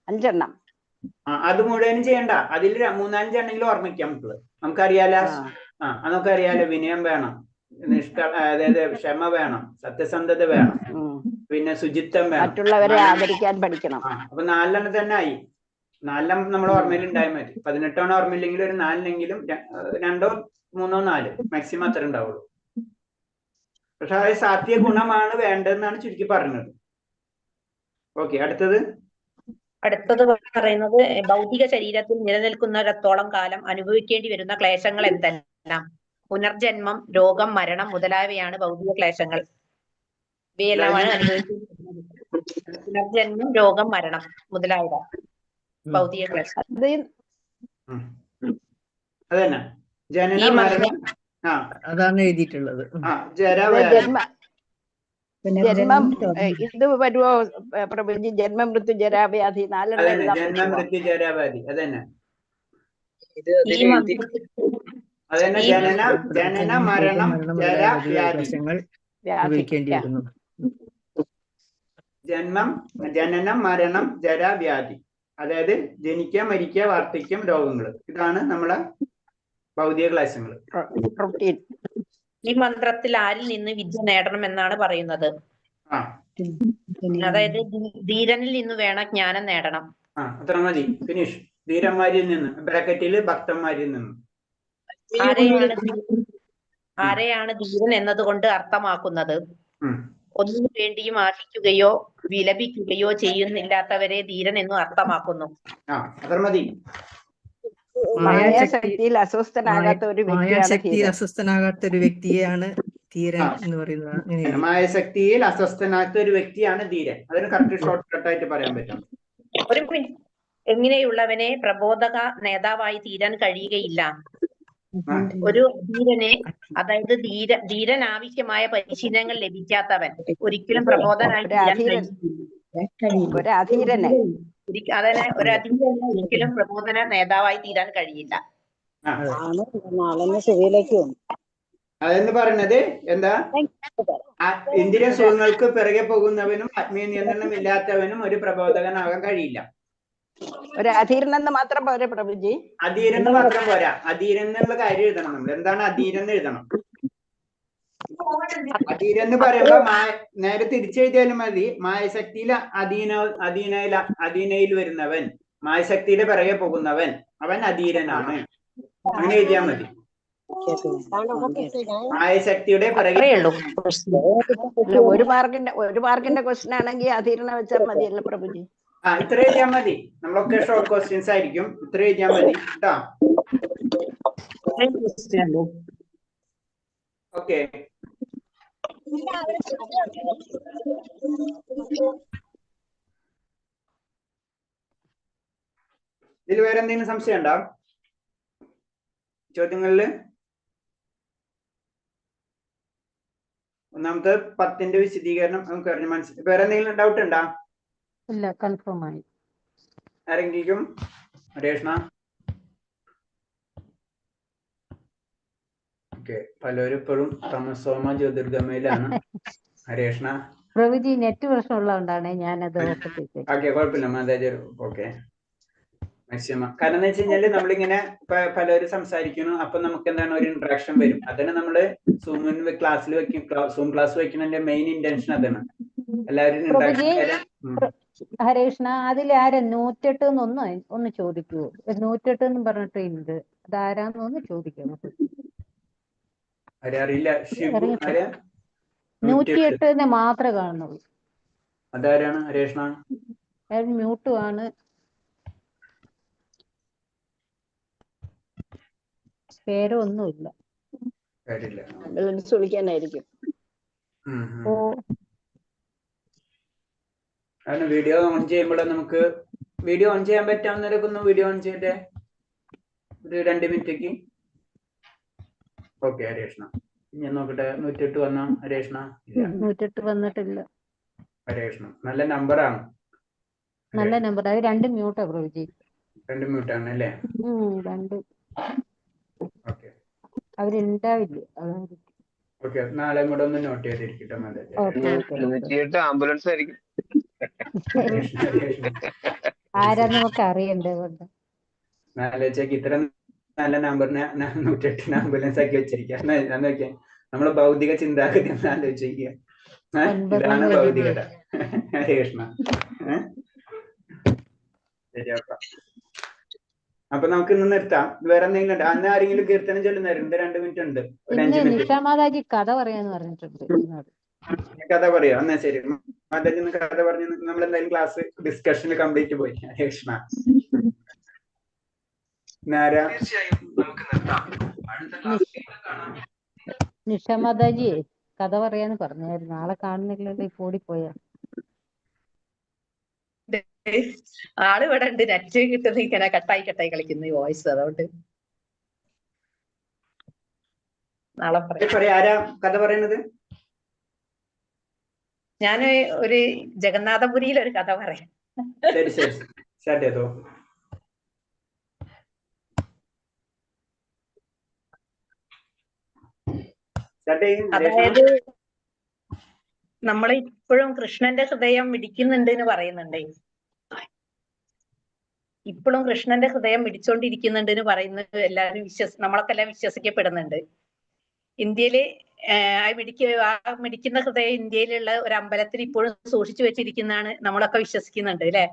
5 എണ്ണം. അത് മുഴുവനും ചെയ്യണ്ട. അതിൽ 3-5 എണ്ണെങ്കിലും ഓർമ്മിക്കാം. നമുക്കറിയാലോ. നമുക്കറിയാലോ. വിനയം വേണം, അതായത് ക്ഷമ വേണം, സത്യസന്ധത വേണം, പിന്നെ ശുചിത്വം വേണം, മറ്റുള്ളവരെ ആദരിക്കാൻ പഠിക്കണം. അപ്പൊ 4 എണ്ണം തന്നെ ആയി. 4 നമ്മുടെ ഓർമ്മയിൽ ഉണ്ടായാൽ മതി. 18 എണ്ണം ഓർമ്മയില്ലെങ്കിൽ ഒരു 4 2, 3, 4 മാക്സിമം അത്ര ഉണ്ടാവുള്ളൂ. പക്ഷെ അത് സാത്വിക ഗുണമാണ് വേണ്ടതെന്നാണ് ചുരുക്കി പറഞ്ഞത്. ഓക്കെ, അടുത്തത് പറയുന്നത് ഭൗതിക ശരീരത്തിൽ നിലനിൽക്കുന്നിടത്തോളം കാലം അനുഭവിക്കേണ്ടി വരുന്ന ക്ലേശങ്ങൾ എന്തെല്ലാം? പുനർജന്മം, രോഗം, മരണം മുതലായവയാണ് ഭൗതിക ക്ലേശങ്ങൾ. ഇവയെല്ലാമാണ് അനുഭവിക്കേണ്ടി. പുനർജന്മം, രോഗം, മരണം മുതലായവ ഭൗതിക ക്ലേശം. അതന്നെ ജനന മരണം. അതാണ് എഴുതിയിട്ടുള്ളത്. ജന്മം ഇത് വരുമോ പ്രഭുജി? ജന്മ മൃത്യു ജരാവ്യാധി 4 ജന്മ മൃത്യു ജരാവ്യാധി. അതന്നെ അതന്നെ ഈ ജനന മരണം ജര വ്യാധി. ക്ലേശങ്ങൾ വ്യാധി അനുഭവിക്കേണ്ടി വരുന്നു. ജനനം മരണം ജര വ്യാധി, അതായത് ജനിക്കുക മരിക്കുക വാർദ്ധക്യം രോഗങ്ങൾ. ഇതാണ് നമ്മളെ ഭൗതിക ക്ലേശങ്ങൾ. റൊട്ടീൻ. ഈ മന്ത്രത്തിൽ ആരിൽ നിന്ന് വിദ്യ നേടണം എന്നാണ് പറയുന്നത്? ആ അതായത് ധീരനിൽ നിന്ന് വേണം ജ്ഞാനം നേടണം. അത്ര മതി, ഫിനിഷ്. ധീരന്മാരിൽ നിന്ന്, ബ്രാക്കറ്റില് ഭക്തന്മാരിൽ നിന്ന്. ആരെയാണ് ധീരൻ എന്നതുകൊണ്ട് അർത്ഥമാക്കുന്നത്? ഒന്നിനു വേണ്ടിയും ആശിക്കുകയോ വിലപിക്കുകയോ ചെയ്യുന്നില്ലാത്തവരെ ധീരൻ എന്നും അർത്ഥമാക്കുന്നു. അത്ര മതി. മായാശക്തിയിൽ അസ്വസ്ഥനാകാത്ത ഒരു മായാശക്തിയിൽ അസ്വസ്ഥനാകാത്ത ഒരു വ്യക്തിയെയാണ് ധീരൻ എന്ന് പറയുന്നത്. മായാശക്തിയിൽ അസ്വസ്ഥനാകാത്ത ഒരു വ്യക്തിയാണ് ധീരൻ. അതിന് കറക്റ്റ് ഷോർട്ട് കട്ടായിട്ട് പറയാൻ പറ്റും. ഒരു മിനിറ്റ്. എങ്ങനെയുള്ളവനെ പ്രബോധക നേതാവായി തീരാൻ കഴിയുകയില്ല? ഒരു ധീരനെ, അതായത് ധീരൻ ആവശ്യമായ പരിശീലനങ്ങൾ ലഭിക്കാത്തവൻ ഒരിക്കലും പ്രബോധനായി ഒരധീരനെ ഒരിക്കലും പ്രബോധന നേതാവായി തീരാൻ കഴിയില്ല. അതെന്ന് പറയുന്നത് എന്താ? ഇന്ദ്രിയ സുഖങ്ങൾക്ക് പിറകെ പോകുന്നവനും ആത്മീയ നിയന്ത്രണം ഇല്ലാത്തവനും ഒരു പ്രബോധകനാകാൻ കഴിയില്ല. ഒരു അധീരനെന്ന് മാത്രം പോരെ പ്രഭുജി? അധീരെന്ന് മാത്രം പോരാ, അധീരൻ എന്നുള്ള കാര്യം എഴുതണം നമ്മൾ. എന്താണ് അധീരെന്ന് എഴുതണം. അധീരെന്ന് പറയുമ്പോ നേരെ തിരിച്ചെഴുതിയാലും മതി. മായശക്തിയിൽ അധീനയിൽ വരുന്നവൻ, മായശക്തിയുടെ പിറകെ പോകുന്നവൻ, അവൻ അധീരനാണ്. അങ്ങനെ എഴുതിയാൽ മതി. മായശക്തിയുടെ പിറകെ ഒരു മാർക്കിന്റെ ക്വസ്റ്റ്യൻ ആണെങ്കിൽ അധീരനെ വെച്ചാൽ മതിയല്ലോ പ്രഭുജി? ഇത്ര എഴുതിയാൽ മതി. നമ്മളൊക്കെ ഷോർട്ട് ക്വസ്റ്റ്യൻസ് ആയിരിക്കും. ഇത്ര എഴുതിയാൽ മതി കേട്ടോ. ഓക്കെ. ഇതിൽ വേറെ എന്തെങ്കിലും സംശയം ഉണ്ടോ ചോദ്യങ്ങളില്? ഒന്നാമത്തെ 10ന്റെ വിശദീകരണം നമുക്ക് അറിഞ്ഞ് മനസ്സിലായി. വേറെ എന്തെങ്കിലും ഡൗട്ട് ഉണ്ടോ? ഇല്ല, കൺഫേം ആയി. ആരെങ്കിലും? ഹരേഷ്ണ? ഓക്കെ. പലരും ഇപ്പോഴും തമസോമ ജ്യോതിർഗമയിലാണ്. ഹരേഷ്ണ? പ്രഭുജി നെറ്റ് പ്രശ്നമുള്ളതുകൊണ്ടാണ് ഞാനത് ഓക്കെ, കുഴപ്പമില്ല മാതാജി. Okay, maximum. കാരണം എന്ന് വെച്ച് കഴിഞ്ഞാല് നമ്മളിങ്ങനെ പലരും സംസാരിക്കുന്നു, അപ്പൊ നമുക്ക് എന്താണ് ഒരു ഇന്ററാക്ഷൻ വരും. അതാണ് നമ്മള് ക്ലാസ്സിൽ സൂം ക്ലാസ് വെക്കുന്നതിന്റെ മെയിൻ ഇന്റൻഷൻ അതാണ്. എല്ലാവരും ഹരേഷ്ണ, അതിൽ ആരാ 108 ഒന്ന് ചോദിക്കൂ. 108 എന്ന് പറഞ്ഞിട്ട് ഉണ്ട്, അതാരാന്ന് ചോദിക്കണം. അറിയില്ല. 108 മാത്രമേ കാണുന്നുള്ളൂ. അതാരാണ് ഹരേഷ്ണ? മ്യൂട്ടും ആണ്. പേരോ ഒന്നുമില്ല. വിളിക്കാനായിരിക്കും. വീഡിയോ ഓൺ ചെയ്യുമ്പോൾ നമുക്ക് വീഡിയോ ഓൺ ചെയ്യാൻ പറ്റാവുന്നവരൊക്കെ ഒന്ന് വീഡിയോ ഓൺ ചെയ്തേ, ഒരു 2 മിനിറ്റേക്ക്. ഓക്കെ ഹരേഷ്ണ, ഞാൻ നോക്കട്ടെ. 108 വന്ന ഹരേഷ്ണ? 108 വന്നിട്ടില്ല. ഹരേഷ്ണ നല്ല നമ്പറാണ്. നല്ല നമ്പർ. അത് 2 മ്യൂട്ടാ പ്രഭുജി. 2 മ്യൂട്ടാണ് അല്ലേ? 2. ഓക്കെ, അവരുണ്ടാവില്ല. ഓക്കെ, നാളെ കൂടെ ഒന്ന് നോട്ട് ചെയ്തിരിക്കട്ടെ. ആംബുലൻസ് ആയിരിക്കും. ആരാ നമുക്ക് അറിയണ്ടേ? നാലോചക്ക് ഇത്ര നല്ല നമ്പറിനെ 108 ആംബുലൻസ് ആക്കി വെച്ചിരിക്കുക. നമ്മളെ ഭൗതിക ചിന്താഗതി ഒന്ന് ആലോചിക്കുക. ഇതാണ് ഭൗതികത. ഹരേഷ്ണ ശരിയാക്കാം. അപ്പൊ നമുക്ക് ഇന്ന് നിർത്താം. വേറെ എന്തെങ്കിലും ഉണ്ട്? അന്ന് ആരെങ്കിലും കീർത്തനം ചൊല്ലുന്നവരുണ്ട്? 2 മിനിറ്റ് ഉണ്ട്. ഒരു 5 മിനിറ്റ്. നിഷാമാതാജി കഥ പറയാന്ന് പറഞ്ഞിട്ടുണ്ട്. കഥ പറയാ? എന്നാ ശരി, മാതാജി കഥ പറഞ്ഞു. നമ്മൾ എന്തായാലും ക്ലാസ് ഡിസ്കഷന് കംപ്ലീറ്റ് പോയി. ഹരേഷ്ണ നിഷാമാതാജി കഥ പറയാന്ന് പറഞ്ഞായിരുന്നു. നാളെ കാണുന്നില്ലല്ലോ, ഈ ഓടിപ്പോയാ. ആള് ഇവിടെ ഉണ്ട്. നെറ്റ് കിട്ടുന്ന ഇങ്ങനെ കട്ടായി കളിക്കുന്നു ഈ വോയിസ്. അതുകൊണ്ട് നാളെ പറയാം. ആരാ കഥ പറയുന്നത്? ഞാൻ ഒരു ജഗന്നാഥപുരിയിൽ ഒരു കഥ പറയാം. ശരി ശരി, സ്റ്റാർട്ട് ചെയ്തോ. അതായത് നമ്മൾ ഇപ്പോഴും കൃഷ്ണന്റെ ഹൃദയം മിടിക്കുന്നുണ്ട് എന്ന് പറയുന്നുണ്ടേ. ഇപ്പോഴും കൃഷ്ണന്റെ ഹൃദയം മിടിച്ചോണ്ടിരിക്കുന്നുണ്ട് എന്ന് പറയുന്നത് എല്ലാവരും നമ്മളൊക്കെ എല്ലാം വിശ്വസിക്കപ്പെടുന്നുണ്ട്. ഇന്ത്യയില് ആ മിടിക്കുന്ന ഹൃദയം ഇന്ത്യയിലുള്ള ഒരു അമ്പലത്തിൽ ഇപ്പോഴും സൂക്ഷിച്ചു വെച്ചിരിക്കുന്നതാണ് നമ്മളൊക്കെ വിശ്വസിക്കുന്നുണ്ട് അല്ലെ.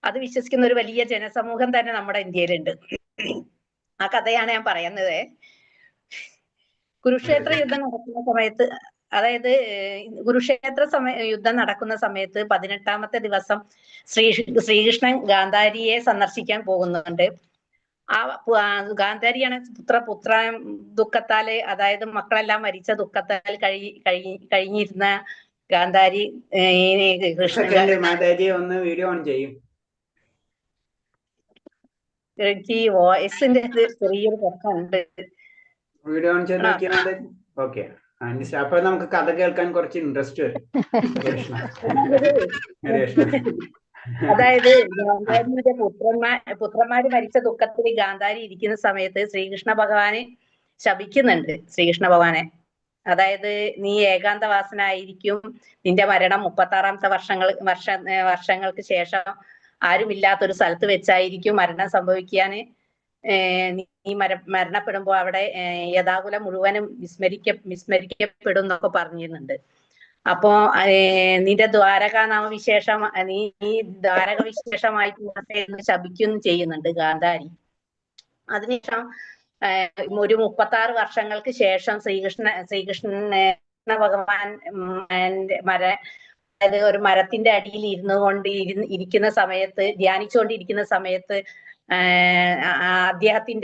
അത് വിശ്വസിക്കുന്ന ഒരു വലിയ ജനസമൂഹം തന്നെ നമ്മുടെ ഇന്ത്യയിലുണ്ട്. ആ കഥയാണ് ഞാൻ പറയുന്നത്. കുരുക്ഷേത്ര യുദ്ധം നടക്കുന്ന സമയത്ത്, അതായത് കുരുക്ഷേത്ര യുദ്ധം നടക്കുന്ന സമയത്ത് 18ാമത്തെ ദിവസം ശ്രീകൃഷ്ണൻ ഗാന്ധാരിയെ സന്ദർശിക്കാൻ പോകുന്നുണ്ട്. ആ ഗാന്ധാരിയാണ് പുത്ര ദുഃഖത്താല്, അതായത് മക്കളെല്ലാം മരിച്ച ദുഃഖത്താൽ കഴിഞ്ഞിരുന്ന ഗാന്ധാരി മാതാജി ഒന്ന് വീഡിയോ ഓൺ ചെയ്യും. എനിക്ക് വോയിസിന്റെ ചെറിയൊരു പ്രശ്നമുണ്ട്. വീഡിയോ ഓൺ ചെയ്ത് നോക്കിയാൽ ഓക്കെ. അപ്പൊ നമുക്ക് കഥ കേൾക്കാൻ കുറച്ച് ഇൻട്രസ്റ്റ് വരും. അതായത് ഗാന്ധാരിയുടെ പുത്രന്മാര് മരിച്ച ദുഃഖത്തിൽ ഗാന്ധാരി ഇരിക്കുന്ന സമയത്ത് ശ്രീകൃഷ്ണ ഭഗവാന് ശപിക്കുന്നുണ്ട് ശ്രീകൃഷ്ണ ഭഗവാനെ. അതായത് നീ ഏകാന്തവാസനായിരിക്കും, നിന്റെ മരണം 36ാമത്തെ വർഷങ്ങൾക്ക് ശേഷം ആരുമില്ലാത്തൊരു സ്ഥലത്ത് വെച്ചായിരിക്കും മരണം സംഭവിക്കാന്. നീ മരണപ്പെടുമ്പോ അവിടെ യഥാകുലം മുഴുവനും വിസ്മരിക്കപ്പെടും എന്നൊക്കെ പറഞ്ഞിരുന്നുണ്ട്. അപ്പോ നിന്റെ ദ്വാരക നാമവിശേഷം, നീ ദ്വാരക വിശേഷമായിട്ട് എന്ന് ശപിക്കും ചെയ്യുന്നുണ്ട് ഗാന്ധാരി. അതിനുശേഷം ഒരു 36 വർഷങ്ങൾക്ക് ശേഷം ശ്രീകൃഷ്ണ ഭഗവാൻ അതായത് ഒരു മരത്തിന്റെ അടിയിൽ ഇരിക്കുന്ന സമയത്ത്, ധ്യാനിച്ചുകൊണ്ടിരിക്കുന്ന സമയത്ത് അദ്ദേഹത്തിന്റെ